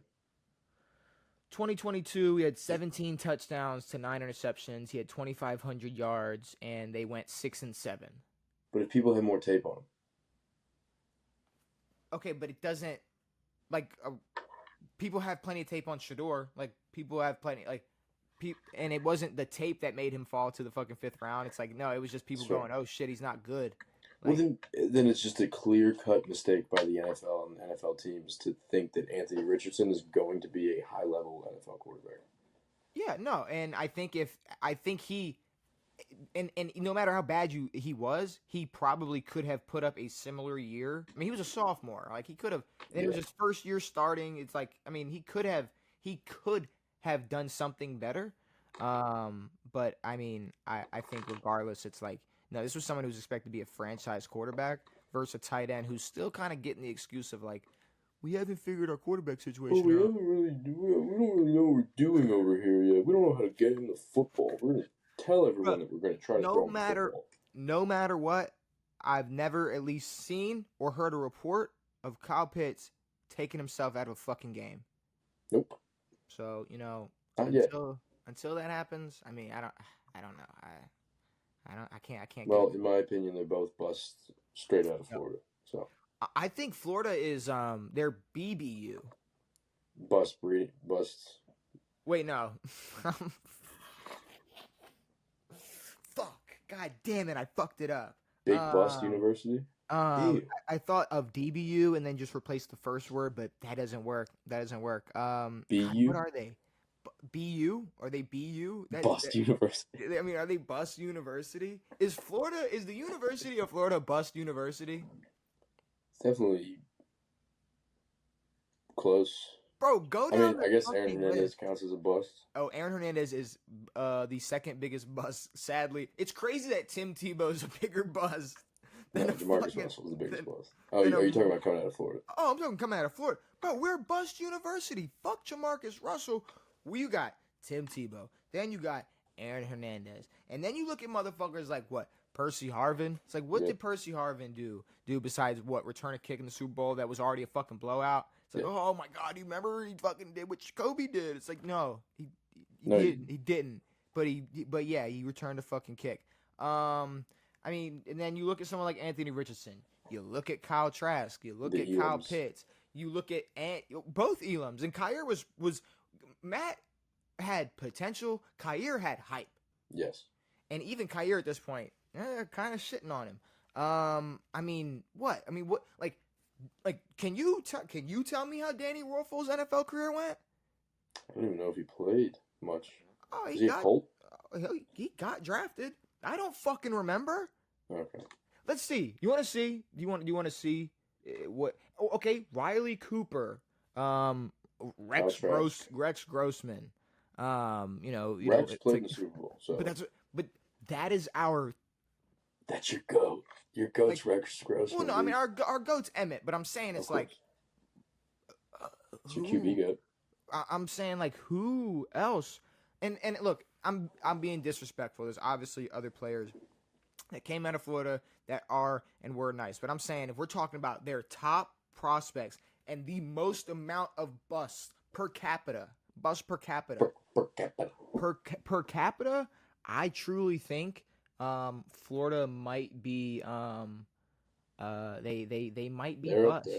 2022, he had 17 touchdowns to 9 interceptions. He had 2,500 yards, and they went 6-7.
But if people have more tape on him,
okay, but it doesn't people have plenty of tape on Shador. Like, people have plenty, and it wasn't the tape that made him fall to the fucking 5th round. It's like, no, it was just people going, oh, shit, he's not good.
Like, well, then it's just a clear-cut mistake by the NFL and NFL teams to think that Anthony Richardson is going to be a high-level NFL quarterback.
Yeah, no, and I think he and no matter how bad he was, he probably could have put up a similar year. I mean, he was a sophomore. Like, he could have. And it was his first year starting. It's like, I mean, he could have done something better. But I mean, I think regardless, it's like, no, this was someone who's expected to be a franchise quarterback versus a tight end who's still kind of getting the excuse of like, we haven't figured our quarterback situation out.
We don't really know what we're doing over here yet. We don't know how to get him the football. We're gonna tell everyone that we're going to try to throw him the football.
No matter what, I've never at least seen or heard a report of Kyle Pitts taking himself out of a fucking game.
Nope.
So, until that happens, I mean, I don't know. I can't.
Well, in my opinion, they're both busts straight out of Florida. So
I think Florida is their BBU.
Busts.
Wait, no. Fuck. God damn it, I fucked it up.
Big Bust University?
I thought of DBU and then just replace the first word, but that doesn't work. BU? God, what are they? BU? Are they BU?
Bust University.
I mean, are they Bust University? Is the University of Florida Bust University?
It's definitely close.
Bro, go down.
I guess Aaron Hernandez counts as a bust.
Oh, Aaron Hernandez is the second biggest bust. Sadly, it's crazy that Tim Tebow's a bigger bust than
DeMarcus Russell is the biggest bust. Oh, are you talking about coming out of Florida?
Oh, I'm talking coming out of Florida. Bro, we're Bust University. Fuck JaMarcus Russell. Well, you got Tim Tebow. Then you got Aaron Hernandez. And then you look at motherfuckers like what? Percy Harvin. It's like, what did Percy Harvin do besides what? Return a kick in the Super Bowl that was already a fucking blowout. It's like, oh my God, you remember he fucking did what Kobe did? It's like, no, he didn't. But he returned a fucking kick. I mean, and then you look at someone like Anthony Richardson. You look at Kyle Trask. You look at Kyle Pitts. You look at both Elams. And Kyer was Matt had potential. Kyer had hype.
Yes.
And even Kyer at this point, kind of shitting on him. I mean, what? Like, can you tell me how Danny Wuerffel's NFL career went?
I don't even know if he played much.
Oh,
he a Colt?
He got drafted. I don't fucking remember.
Okay.
Let's see. You want to see? Do you want to see what? Oh, okay. Riley Cooper, Rex Grossman.
Rex played in the Super Bowl. So,
but that is our.
That's your goat. Your goat's Rex Grossman.
Well, no, I mean our goat's Emmett, but I'm saying it's like.
It's your QB goat.
I'm saying like who else? And look, I'm being disrespectful. There's obviously other players that came out of Florida that are and were nice, but I'm saying if we're talking about their top prospects and the most amount of busts per capita Bus per capita.
Per capita.
Per capita, I truly think Florida might be they might be
They're up
bust.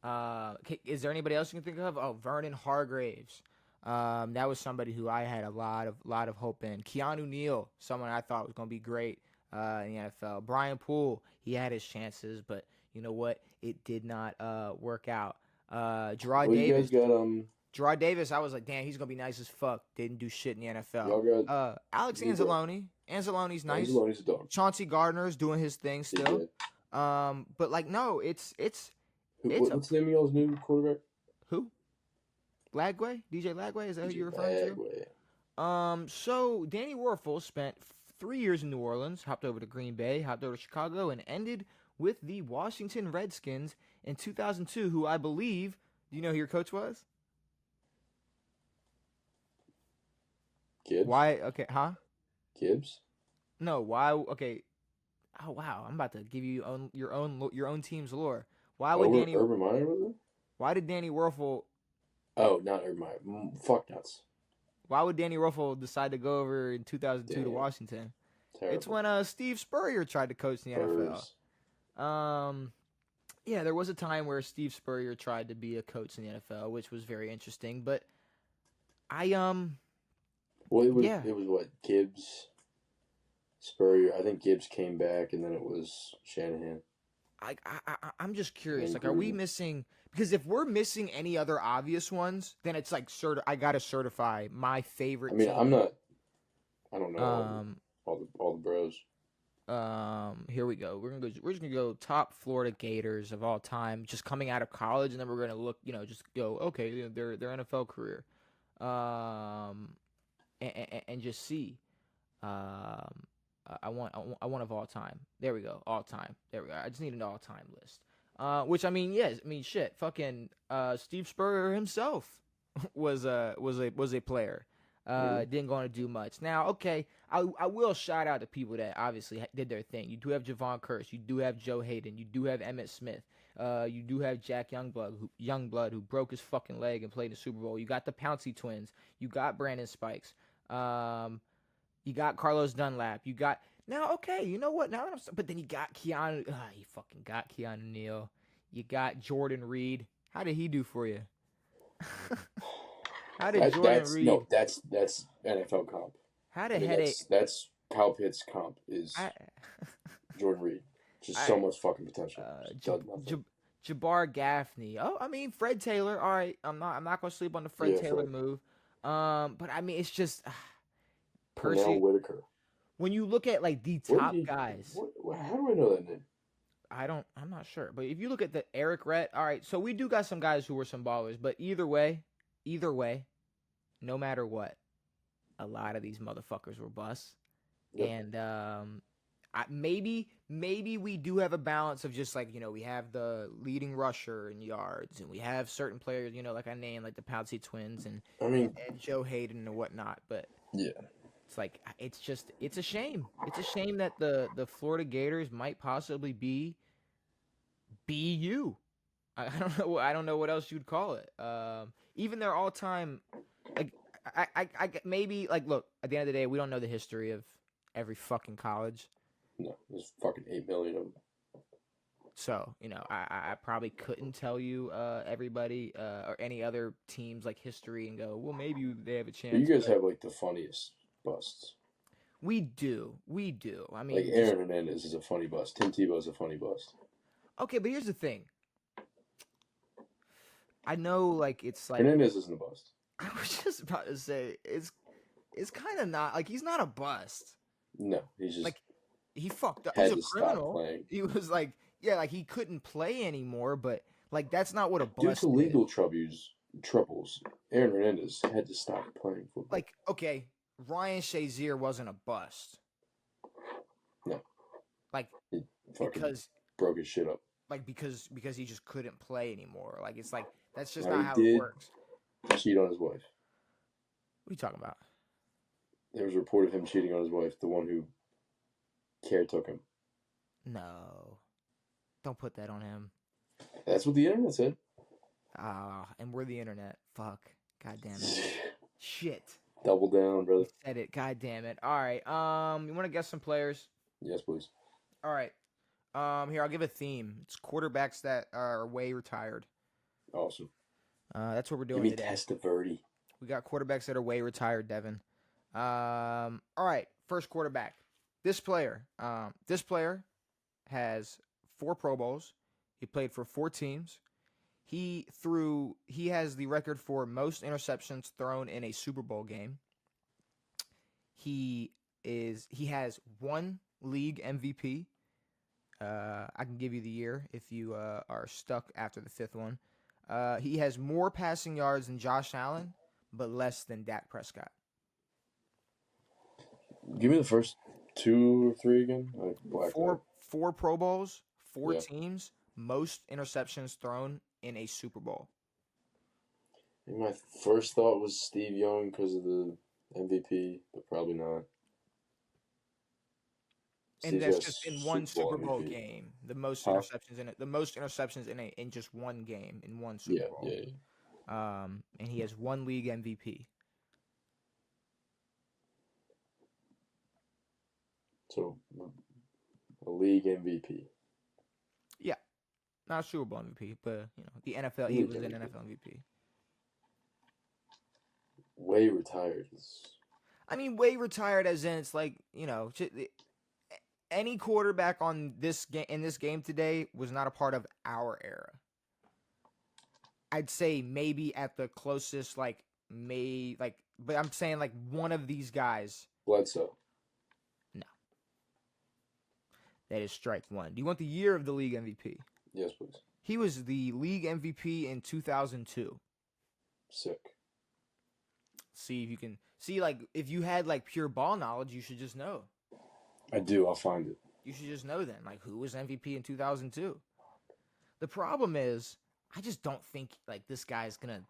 there.
Is there anybody else you can think of? Oh, Vernon Hargraves. That was somebody who I had a lot of hope in. Keanu Neal, someone I thought was going to be great in the NFL. Brian Poole, he had his chances, but you know what? It did not work out. Gerard
Well, you
Davis.
guys got
Gerard Davis, I was like, damn, he's gonna be nice as fuck. Didn't do shit in the NFL.
y'all got
Alex
who got
Anzalone. Anzalone's nice.
Anzalone's a dog.
Chauncey Gardner's doing his thing
He's
still.
good.
But like, no, it's
What's the name of y'all's new quarterback?
who? Lagway? DJ Lagway? Is that who you're referring
Lagway.
to? So Danny Werfel spent 3 years in New Orleans, hopped over to Green Bay, hopped over to Chicago, and ended with the Washington Redskins in 2002, who I believe, do you know who your coach was?
Gibbs.
Why? Okay, huh?
Gibbs.
No, why? Okay. Oh wow, I'm about to give you your own team's lore. Why would Danny?
Urban Meyer was it?
Why did Danny Werfel?
Oh, not Urban Meyer. Fuck nuts.
Why would Danny Werfel decide to go over in 2002 to Washington?
Terrible.
It's when Steve Spurrier tried to coach in the NFL. Yeah, there was a time where Steve Spurrier tried to be a coach in the NFL, which was very interesting. But
Well, it was what, Gibbs, Spurrier. I think Gibbs came back, and then it was Shanahan.
I'm just curious. Like, are we missing? Because if we're missing any other obvious ones, then it's like I gotta certify my favorite.
I mean,
team.
I'm not. I don't know all the bros.
Here we go. We're just gonna go top Florida Gators of all time, just coming out of college, and then we're gonna look. Just go okay, their NFL career, and just see. I want of all time. There we go. All time. There we go. I just need an all time list. Which I mean, yes. I mean, shit. Fucking Steve Spurrier himself was a player. Didn't go on to do much. Now, okay, I will shout out to people that obviously did their thing. You do have Javon Curse. You do have Joe Hayden. You do have Emmitt Smith. You do have Jack Youngblood, who broke his fucking leg and played in the Super Bowl. You got the Pouncey twins. You got Brandon Spikes. You got Carlos Dunlap. You got now. Okay, you know what? Now that but then you got Keanu. You fucking got Keanu Neal. You got Jordan Reed. How did he do for you? How did Jordan Reed?
No, that's NFL comp.
How did headache?
That's Kyle Pitts comp is Jordan Reed. Just so much fucking potential.
Jabbar Gaffney. Oh, I mean Fred Taylor. All right, I'm not gonna sleep on the Fred Taylor move. But I mean it's just
Pernell Whitaker.
When you look at like the top guys,
how do I know that name?
I'm not sure. But if you look at the Eric Rhett, all right, so we do got some guys who were some ballers, but either way, no matter what, a lot of these motherfuckers were busts. Yep. And maybe we do have a balance of just like, we have the leading rusher in yards, and we have certain players, like I named, like the Pouncey twins and Joe Hayden and whatnot. But
yeah,
it's like it's a shame. It's a shame that the Florida Gators might possibly be BU. I don't know what else you'd call it. Even their all time, like I maybe like look at the end of the day, we don't know the history of every fucking college.
No, there's fucking 8 million of them.
So I probably couldn't tell you everybody or any other teams like history and go, well, maybe they have a chance.
But you guys have like the funniest busts.
We do. I mean,
like Aaron Hernandez is a funny bust. Tim Tebow is a funny bust.
Okay, but here's the thing. I know, like it's like
Hernandez isn't a bust.
I was just about to say it's kind of not like he's not a bust.
No, he's just
like he fucked up.
He's
a criminal. He was like like he couldn't play anymore, but like that's not what a bust
due to legal troubles. Aaron Hernandez had to stop playing football.
Like okay, Ryan Shazier wasn't a bust.
No,
like
he
because
broke his shit up.
Like because he just couldn't play anymore. Like it's like that's just not how it works.
Cheat on his wife.
What are you talking about?
There was a report of him cheating on his wife, the one who caretook him.
No. Don't put that on him.
That's what the internet said.
And we're the internet. Fuck. God damn it. Shit.
Double down, brother.
Said it. God damn it. All right. You want to guess some players?
Yes, please.
All right. Here I'll give a theme. It's quarterbacks that are way retired.
Awesome.
That's what we're doing
Give me
today.
Testaverde.
We got quarterbacks that are way retired, Devin. All right. First quarterback. This player has 4 Pro Bowls. He played for 4 teams. He has the record for most interceptions thrown in a Super Bowl game. He has 1 league MVP. I can give you the year if you are stuck after the 5th one. He has more passing yards than Josh Allen, but less than Dak Prescott.
Give me the first 2 or 3 again. I blacked out.
4 Pro Bowls, 4 teams, most interceptions thrown in a Super Bowl.
I think my first thought was Steve Young because of the MVP, but probably not.
And that's just in one Super Bowl game. The most interceptions in it. The most interceptions in just one game in one Super Bowl.
Yeah.
And he has 1 league MVP.
So, a league MVP.
Yeah, not a Super Bowl MVP, but the NFL. He was an NFL MVP.
Way retired.
I mean, way retired as in it's like any quarterback on this game in this game today was not a part of our era. I'd say maybe at the closest, but I'm saying like one of these guys.
Bledsoe.
No. That is strike 1. Do you want the year of the league MVP?
Yes, please.
He was the league MVP in 2002.
Sick.
See if you can see if you had pure ball knowledge, you should just know.
I do. I'll find it.
You should just know then, who was MVP in 2002. The problem is, I just don't think this guy's gonna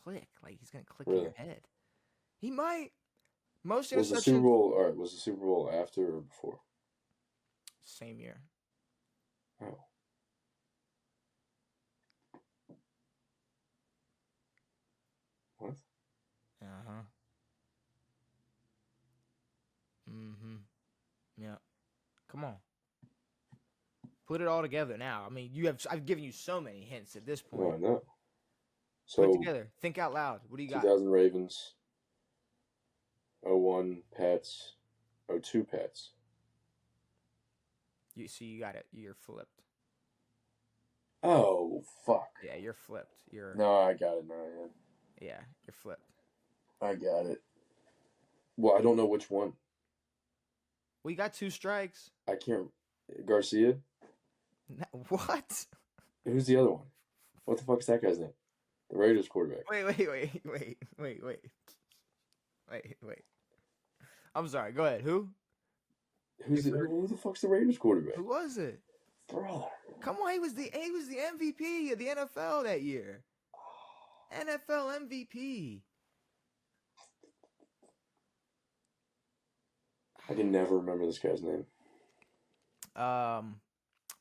click. He's gonna click in your head. He might. Most interceptions.
Was the Super Bowl? All right. Was the Super Bowl after or before?
Same year.
Oh. What?
Uh-huh. Mm-hmm. Yeah. Come on. Put it all together now. I mean, I've given you so many hints at this point.
Oh, I know. So,
put it together. Think out loud. What do you got?
2000 Ravens. 01 Pats. 02 Pats.
You got it. You're flipped.
Oh, fuck.
Yeah, you're flipped.
No, I got it now, man.
Yeah, you're flipped.
I got it. Well, I don't know which one.
Well, you got 2 strikes.
I can't. Garcia?
No, what?
Who's the other one? What the fuck is that guy's name? The Raiders quarterback.
Wait. I'm sorry. Go ahead. Who?
Who the fuck's the Raiders quarterback?
Who was it?
Brother.
Come on, he was the MVP of the NFL that year. NFL MVP.
I can never remember this guy's name.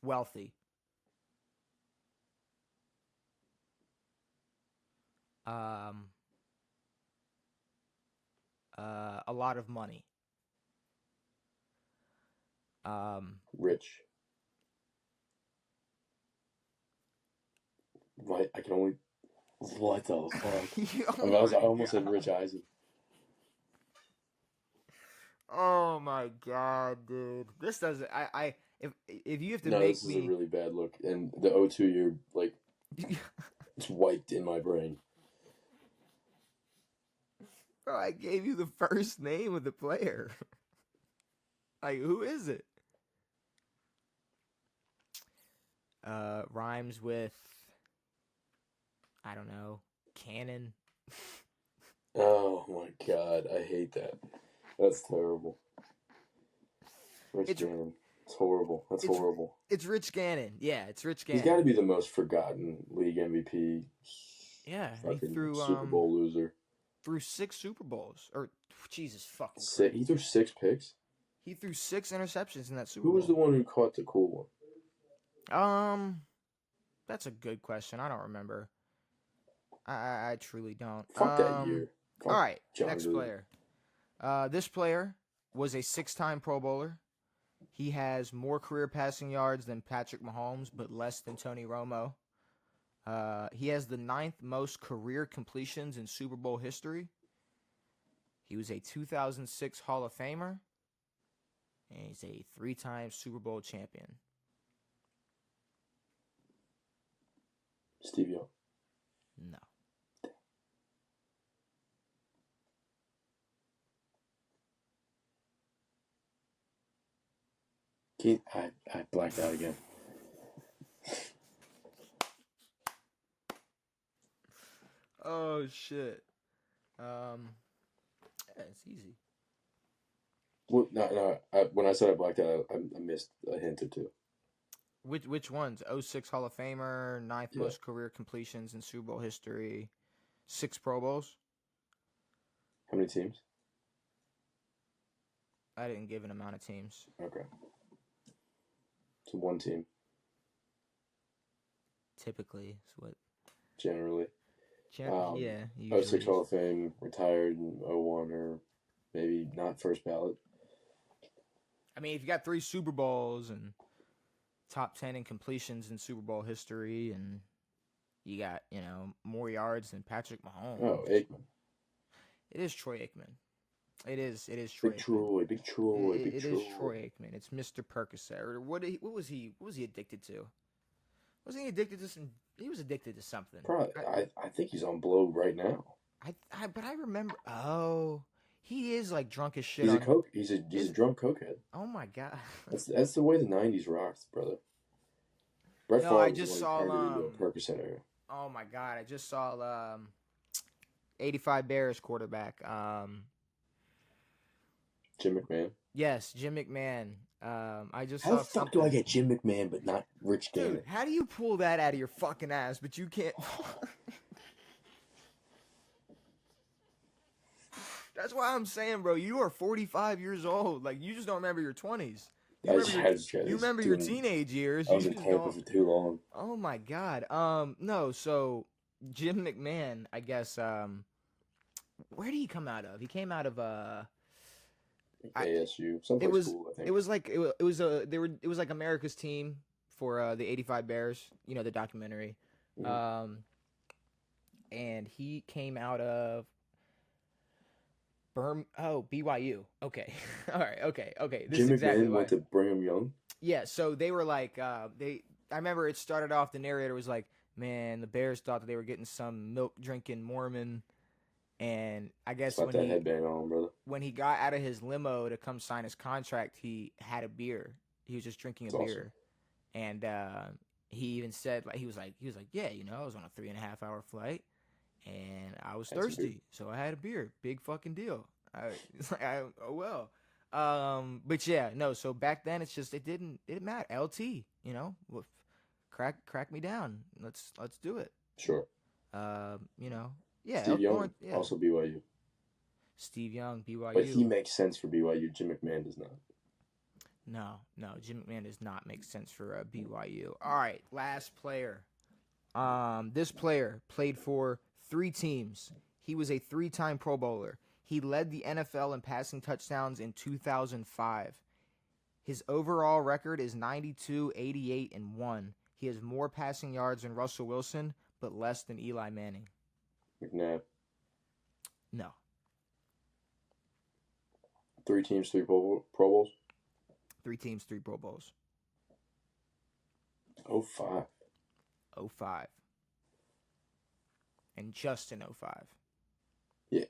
Wealthy. A lot of money.
Rich. Right, I can only. What the fuck? I almost said Rich Eisen.
Oh my god, dude! This doesn't. If you have to make
this is a really bad look, and the 02 year it's wiped in my brain.
Bro, I gave you the first name of the player. Who is it? Rhymes with, I don't know, cannon.
Oh my god, I hate that. That's terrible. Rich Gannon. It's horrible. That's horrible.
It's Rich Gannon. Yeah, it's Rich Gannon.
He's got to be the most forgotten league MVP.
Yeah, he threw
Super Bowl loser.
Threw 6 Super Bowls, or Jesus fucking.
He threw 6 picks.
He threw 6 interceptions in that Super Bowl.
Who was the one who caught the cool one?
That's a good question. I don't remember. I truly don't.
Fuck that year.
All
Fuck
right,
John
next
Gruden.
player. This player was a 6-time Pro Bowler. He has more career passing yards than Patrick Mahomes, but less than Tony Romo. He has the 9th most career completions in Super Bowl history. He was a 2006 Hall of Famer, and he's a 3-time Super Bowl champion.
Steve Young.
No.
I blacked out again.
Oh shit. Yeah, it's easy.
Well, no. When I said I blacked out, I missed a hint or two.
Which ones? 06 Hall of Famer, 9th
Yeah.
most career completions in Super Bowl history, 6 Pro Bowls.
How many teams?
I didn't give an amount of teams.
Okay. So one team,
Typically, is what.
generally.
Yeah. Usually
06 Hall of Fame, retired in 01, or maybe not first ballot.
I mean, if you got 3 Super Bowls and top 10 in completions in Super Bowl history, and you got, more yards than Patrick Mahomes.
Oh, Aikman.
It is Troy Aikman. It is Troy
Big
Aikman.
Troy, Big Troy, Big
It
Troy.
is Troy Aikman. It's Mr. Percocet. Or what was he addicted to? Wasn't he addicted to some? He was addicted to something.
Probably, I think he's on blow right now.
But I remember. Oh, he is like drunk as shit.
He's a drunk cokehead.
Oh my god.
That's the way the '90s rocked, brother. Brett Favre
I just saw
into a Percocet era.
Oh my god, I just saw 85 Bears quarterback.
Jim McMahon.
Yes, Jim McMahon. I just
How
saw
the fuck
something.
do I get Jim McMahon but not Rich Gannon?
Dude, how do you pull that out of your fucking ass, but you can't? That's why I'm saying, bro, you are 45 years old. Like, you just don't remember your 20s. You remember your teenage years.
I was in Tampa for too long.
Oh my god. No. So Jim McMahon, I guess. Where did he come out of? He came out of
ASU, someplace cool. I think
it was like America's Team for the '85 Bears. You know, the documentary.
Mm-hmm.
And he came out of BYU. Okay. All right. Okay. This
Jim
is exactly
McMahon
why.
went to Brigham Young.
Yeah, so they were like, I remember it started off, the narrator was like, man, the Bears thought that they were getting some milk-drinking Mormon, and I guess
Slap that headband on, brother.
when he got out of his limo to come sign his contract, he had a beer. He was just drinking a beer. And he even said, like, he was like, yeah, I was on a 3.5-hour flight, and I was thirsty, so I had a beer. Big fucking deal. Oh well. But yeah, no. So back then, it didn't matter. LT, crack me down. Let's do it.
Sure.
Yeah.
Steve Young, also BYU.
Steve Young, BYU.
But he makes sense for BYU. Jim McMahon does not.
No. Jim McMahon does not make sense for BYU. All right, last player. This player played for 3 teams. He was a 3-time Pro Bowler. He led the NFL in passing touchdowns in 2005. His overall record is 92, 88, and 1. He has more passing yards than Russell Wilson, but less than Eli Manning.
McNabb.
No.
3 teams, 3 Pro Bowls?
3 teams, 3 Pro Bowls.
05.
05. And just in 05.
Yeah.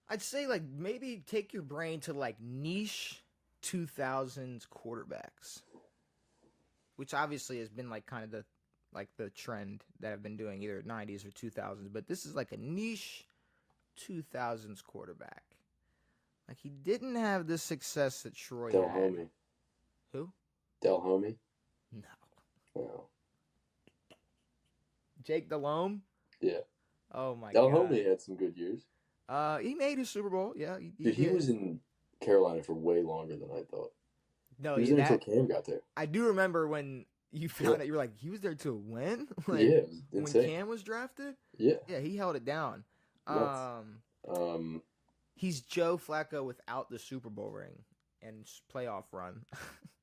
I'd say, like, maybe take your brain to, like, niche 2000s quarterbacks, which obviously has been, like, kind of the trend that I've been doing, either 90s or 2000s, but this is like a niche 2000s quarterback. Like, he didn't have the success that Troy had.
Delhomme.
Who?
Delhomme?
No.
No.
Jake Delhomme?
Yeah.
Oh my
Delhomme
god.
had some good years.
He made his Super Bowl. Yeah,
Dude, he was in Carolina for way longer than I thought.
No,
He was
yeah,
there until
that
Cam got there.
I do remember when you
Yeah,
found out. You were like, he was there to win.
yeah,
Like
it was
when
insane.
Cam was drafted.
Yeah,
Yeah, he held it down.
nuts.
Um,
Um,
he's Joe Flacco without the Super Bowl ring and playoff run.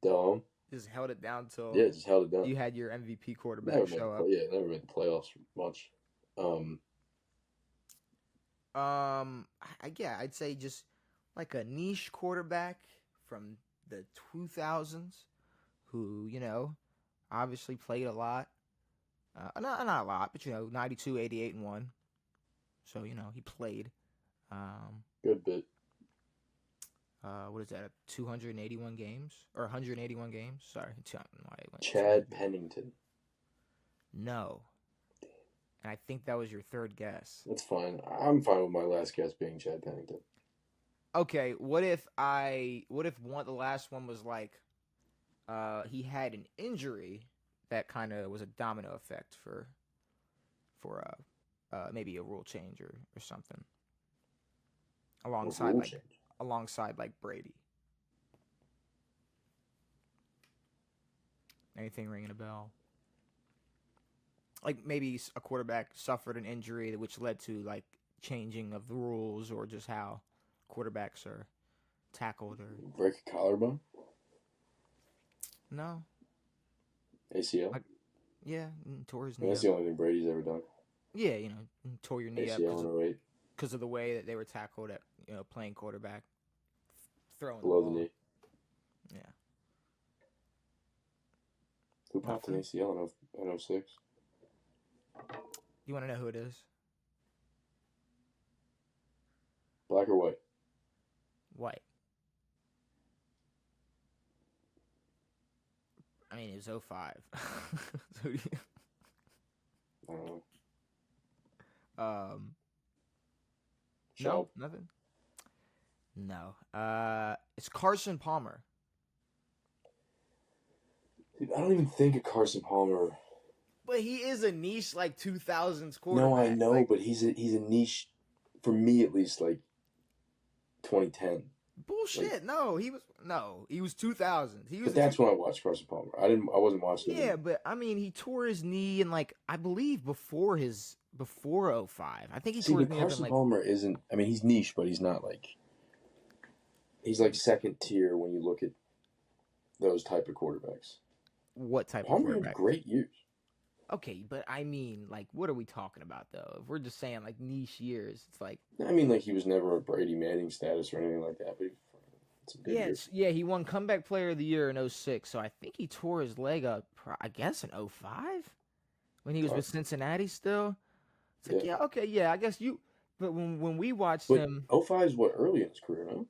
Dom.
Just held it down till
Yeah, just held it down.
you had your MVP quarterback
Never made
show
the
up.
never made the playoffs much.
Yeah, I'd say just like a niche quarterback from the 2000s who, obviously played a lot. Not a lot, but 92, 88, and 1. So, he played.
Good bit.
What is that? 281 games or 181 games? Sorry,
Chad Pennington.
No. And I think that was your third guess.
That's fine. I'm fine with my last guess being Chad Pennington.
Okay, what if the last one was like he had an injury that kind of was a domino effect for maybe a rule change or something alongside like Brady. Anything ringing a bell? Like maybe a quarterback suffered an injury which led to like changing of the rules or just how quarterbacks are tackled or
break a collarbone?
No.
ACL?
Yeah, tore his knee
That's
up.
the only thing Brady's ever done.
Yeah, tore your knee
ACL
up because of the way that they were tackled at playing quarterback, throwing
below
the ball.
The knee.
Yeah.
Who popped an ACL in 06?
You want to know who it is?
Black or white?
White. I mean, it was 05. So,
I don't know.
No, nothing. No. It's Carson Palmer.
Dude, I don't even think of Carson Palmer.
But he is a niche like 2000s quarterback.
No, I know, but he's a niche, for me at least, like 2010.
Bullshit. He was 2000.
But that's when I watched Carson Palmer. I wasn't watching him.
Yeah, but I mean, he tore his knee in I believe before 05. I think he tore his knee
Carson Palmer isn't. I mean, he's niche, but he's not like. He's like second tier when you look at those type of quarterbacks.
What type of
quarterback?
Palmer had
great years.
Okay, but I mean, what are we talking about though? If we're just saying niche years, it's like.
I mean, he was never a Brady Manning status or anything like that, but some good years.
Yeah, he won Comeback Player of the Year in 06, so I think he tore his leg up, I guess, in 05 when he was with Cincinnati still. It's I guess you. But when we watched him,
05 is early in his career, no?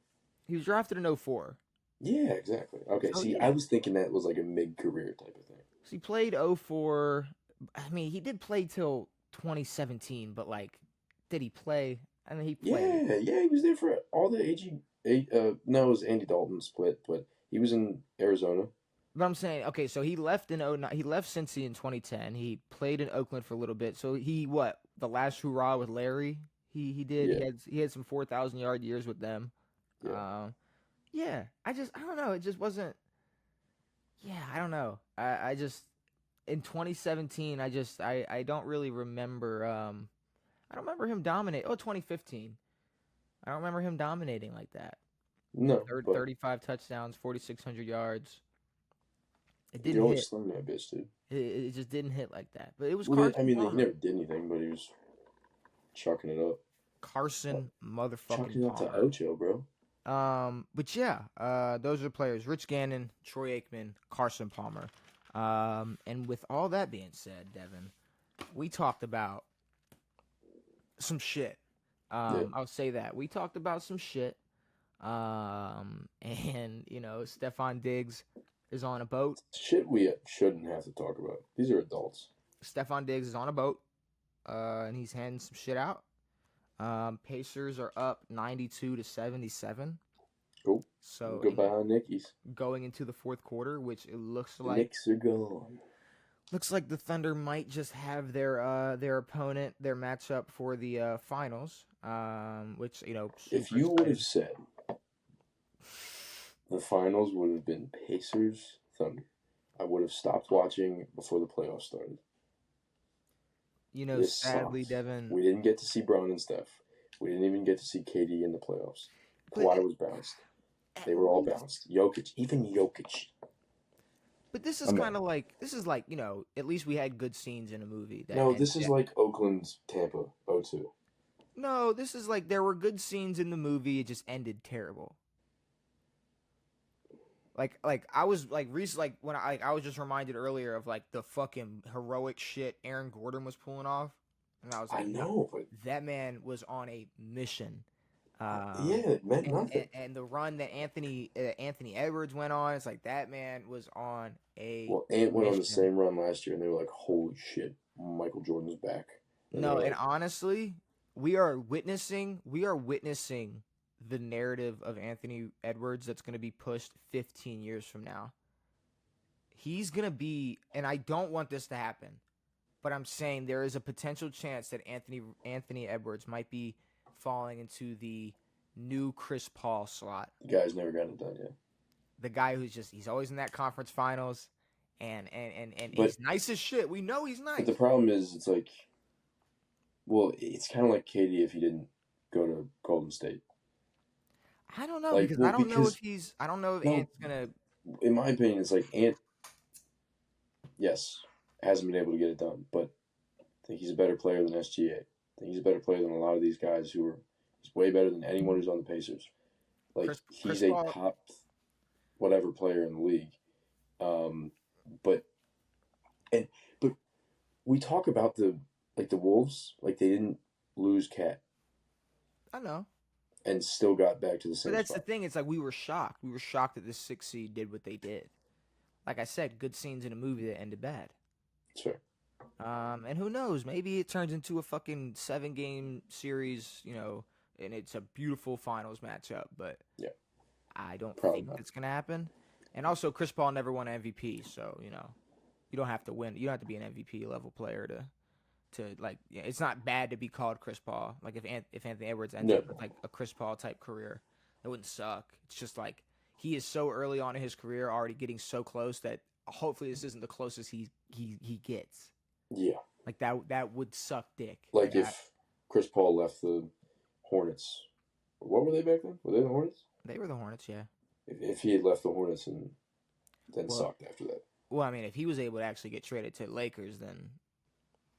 He was drafted in 04.
Yeah, exactly. Okay, I was thinking that was like a mid-career type of thing.
So he played 04. I mean, he did play till 2017, but did he play? I mean, he played.
Yeah, he was there for all the no, it was Andy Dalton split, but he was in Arizona.
But I'm saying, okay, so he left in 09. He left Cincy in 2010. He played in Oakland for a little bit. So the last hurrah with Larry? He did. Yeah. He had some 4,000-yard years with them. Yeah. I don't know. It just wasn't. Yeah, I don't know. I just in 2017. I don't really remember. I don't remember him dominate. 2015. I don't remember him dominating like that.
No.
35 touchdowns, 4,600 yards. It didn't
You're
hit.
Slim that bitch, dude.
It just didn't hit like that. But it was
Carson.
Carson.
He never did anything, but he was chucking it up.
Carson motherfucking
chucking it up to Ocho, bro.
But yeah, those are players: Rich Gannon, Troy Aikman, Carson Palmer. And with all that being said, Devin, we talked about some shit. I'll say that we talked about some shit. And Stefon Diggs is on a boat.
Shit we shouldn't have to talk about. These are adults.
Stefon Diggs is on a boat, and he's handing some shit out. Pacers are up 92-77.
Cool.
So
goodbye, Knickies.
Going into the fourth quarter, which it looks like
Knicks are gone.
Looks like the Thunder might just have their opponent, their matchup for the finals. Which
if you would have said the finals would have been Pacers Thunder. I would have stopped watching before the playoffs started. This
Sadly,
sucked.
Devin.
We didn't get to see Brown and Steph. We didn't even get to see KD in the playoffs.
But
Kawhi was bounced.
at
They were all
least,
bounced. Jokic, even Jokic.
but this is
I'm
kind
not.
of like at least we had good scenes in a movie that
No,
and
this is like Oakland, Tampa, 0-2.
no, this is like there were good scenes in the movie. It just ended terrible. Like I was like recently, like when I was just reminded earlier of like the fucking heroic shit Aaron Gordon was pulling off, and I was
I
like, no,
know, but
that man was on a mission.
yeah, it meant nothing.
And the run that Anthony Edwards went on, it's like that man was on a
Well, Ant went on the
mission.
same run last year, and they were like, "Holy shit, Michael Jordan's back." And they
No,
were
and
like,
honestly, we are witnessing the narrative of Anthony Edwards that's going to be pushed 15 years from now. He's going to be, and I don't want this to happen, but I'm saying there is a potential chance that Anthony Edwards might be falling into the new Chris Paul slot.
"The guy's never got it done yet."
The guy he's always in that conference finals, and
But
he's nice as shit. We know he's
but
nice.
the problem is, it's like, well, it's kind of like KD if he didn't go to Golden State.
I don't know
Like,
because
well, because
I don't know if
no,
Ant's gonna.
in my opinion, it's like Ant. Yes, hasn't been able to get it done, but I think he's a better player than SGA. I think he's a better player than a lot of these guys who are. He's way better than anyone who's on the Pacers. Like
Chris
he's a
Paul.
top whatever player in the league. But and but we talk about the Wolves like they didn't lose Cat
I know,
and still got back to the
but
same
that's the
spot.
thing. It's like we were shocked. We were shocked that this 6 seed did what they did. Like I said, good scenes in a movie that ended bad.
Sure.
And who knows? Maybe it turns into a fucking 7-game series. And it's a beautiful finals matchup. But
Yeah.
I don't
Probably
think
not.
it's gonna happen. And also, Chris Paul never won MVP, so you don't have to win. You don't have to be an MVP level player to like. Yeah, it's not bad to be called Chris Paul. Like if Anthony Edwards ends
No.
up with like a Chris Paul type career, it wouldn't suck. It's just like he is so early on in his career, already getting so close that hopefully this isn't the closest he gets.
Yeah.
Like that would suck dick.
Like if Chris Paul left the Hornets, what were they back then? Were they the Hornets?
They were the Hornets, yeah.
If he had left the Hornets and then
Well,
sucked after that,
well, I mean, if he was able to actually get traded to Lakers, then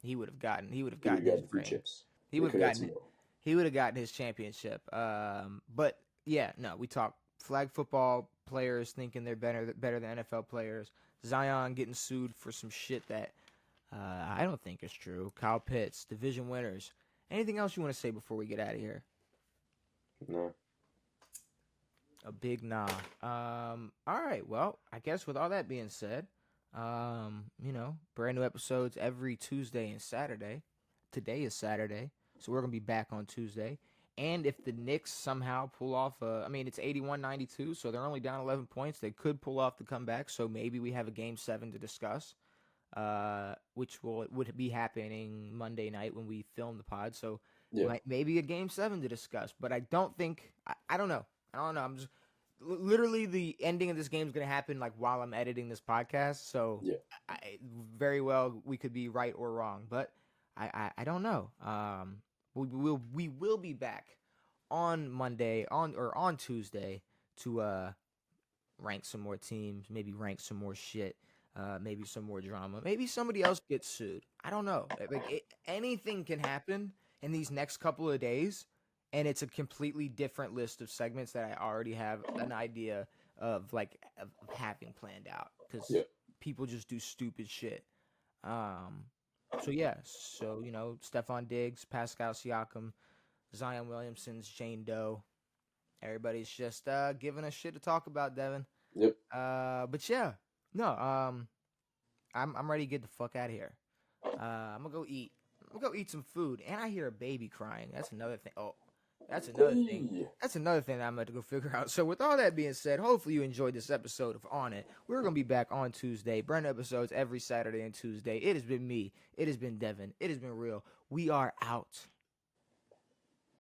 he would have gotten
he would have
his
gotten 3
ring.
chips.
He
They
would
could
have
have had
gotten
some more.
he would have gotten his championship. But yeah, no, we talk flag football players thinking they're better than NFL players. Zion getting sued for some shit that I don't think is true. Kyle Pitts, division winners. Anything else you want to say before we get out of here?
No.
A big nah. All right. Well, I guess with all that being said, brand new episodes every Tuesday and Saturday. Today is Saturday, so we're gonna be back on Tuesday. And if the Knicks somehow pull off, it's 81-92, so they're only down 11 points. They could pull off the comeback, so maybe we have a game 7 to discuss, which would be happening Monday night when we film the pod. So
Yeah.
maybe a game 7 to discuss, but I don't think. I don't know. I'm just literally the ending of this game is going to happen like while I'm editing this podcast. So
Yeah.
very well we could be right or wrong, but I don't know. We will be back on Monday on Tuesday to rank some more teams, maybe rank some more shit, maybe some more drama, maybe somebody else gets sued. I don't know. Anything can happen in these next couple of days. And it's a completely different list of segments that I already have an idea of having planned out because people just do stupid shit. So yeah, Stefon Diggs, Pascal Siakam, Zion Williamson's Jane Doe. Everybody's just giving us shit to talk about, Devin.
Yep.
But yeah, no, I'm ready to get the fuck out of here. I'm gonna go eat. I'm gonna go eat some food, and I hear a baby crying. That's another thing. Oh. That's another thing. That's another thing that I'm going to go figure out. So with all that being said, hopefully you enjoyed this episode of On It. We're going to be back on Tuesday. Brand new episodes every Saturday and Tuesday. It has been me. It has been Devin. It has been real. We are out.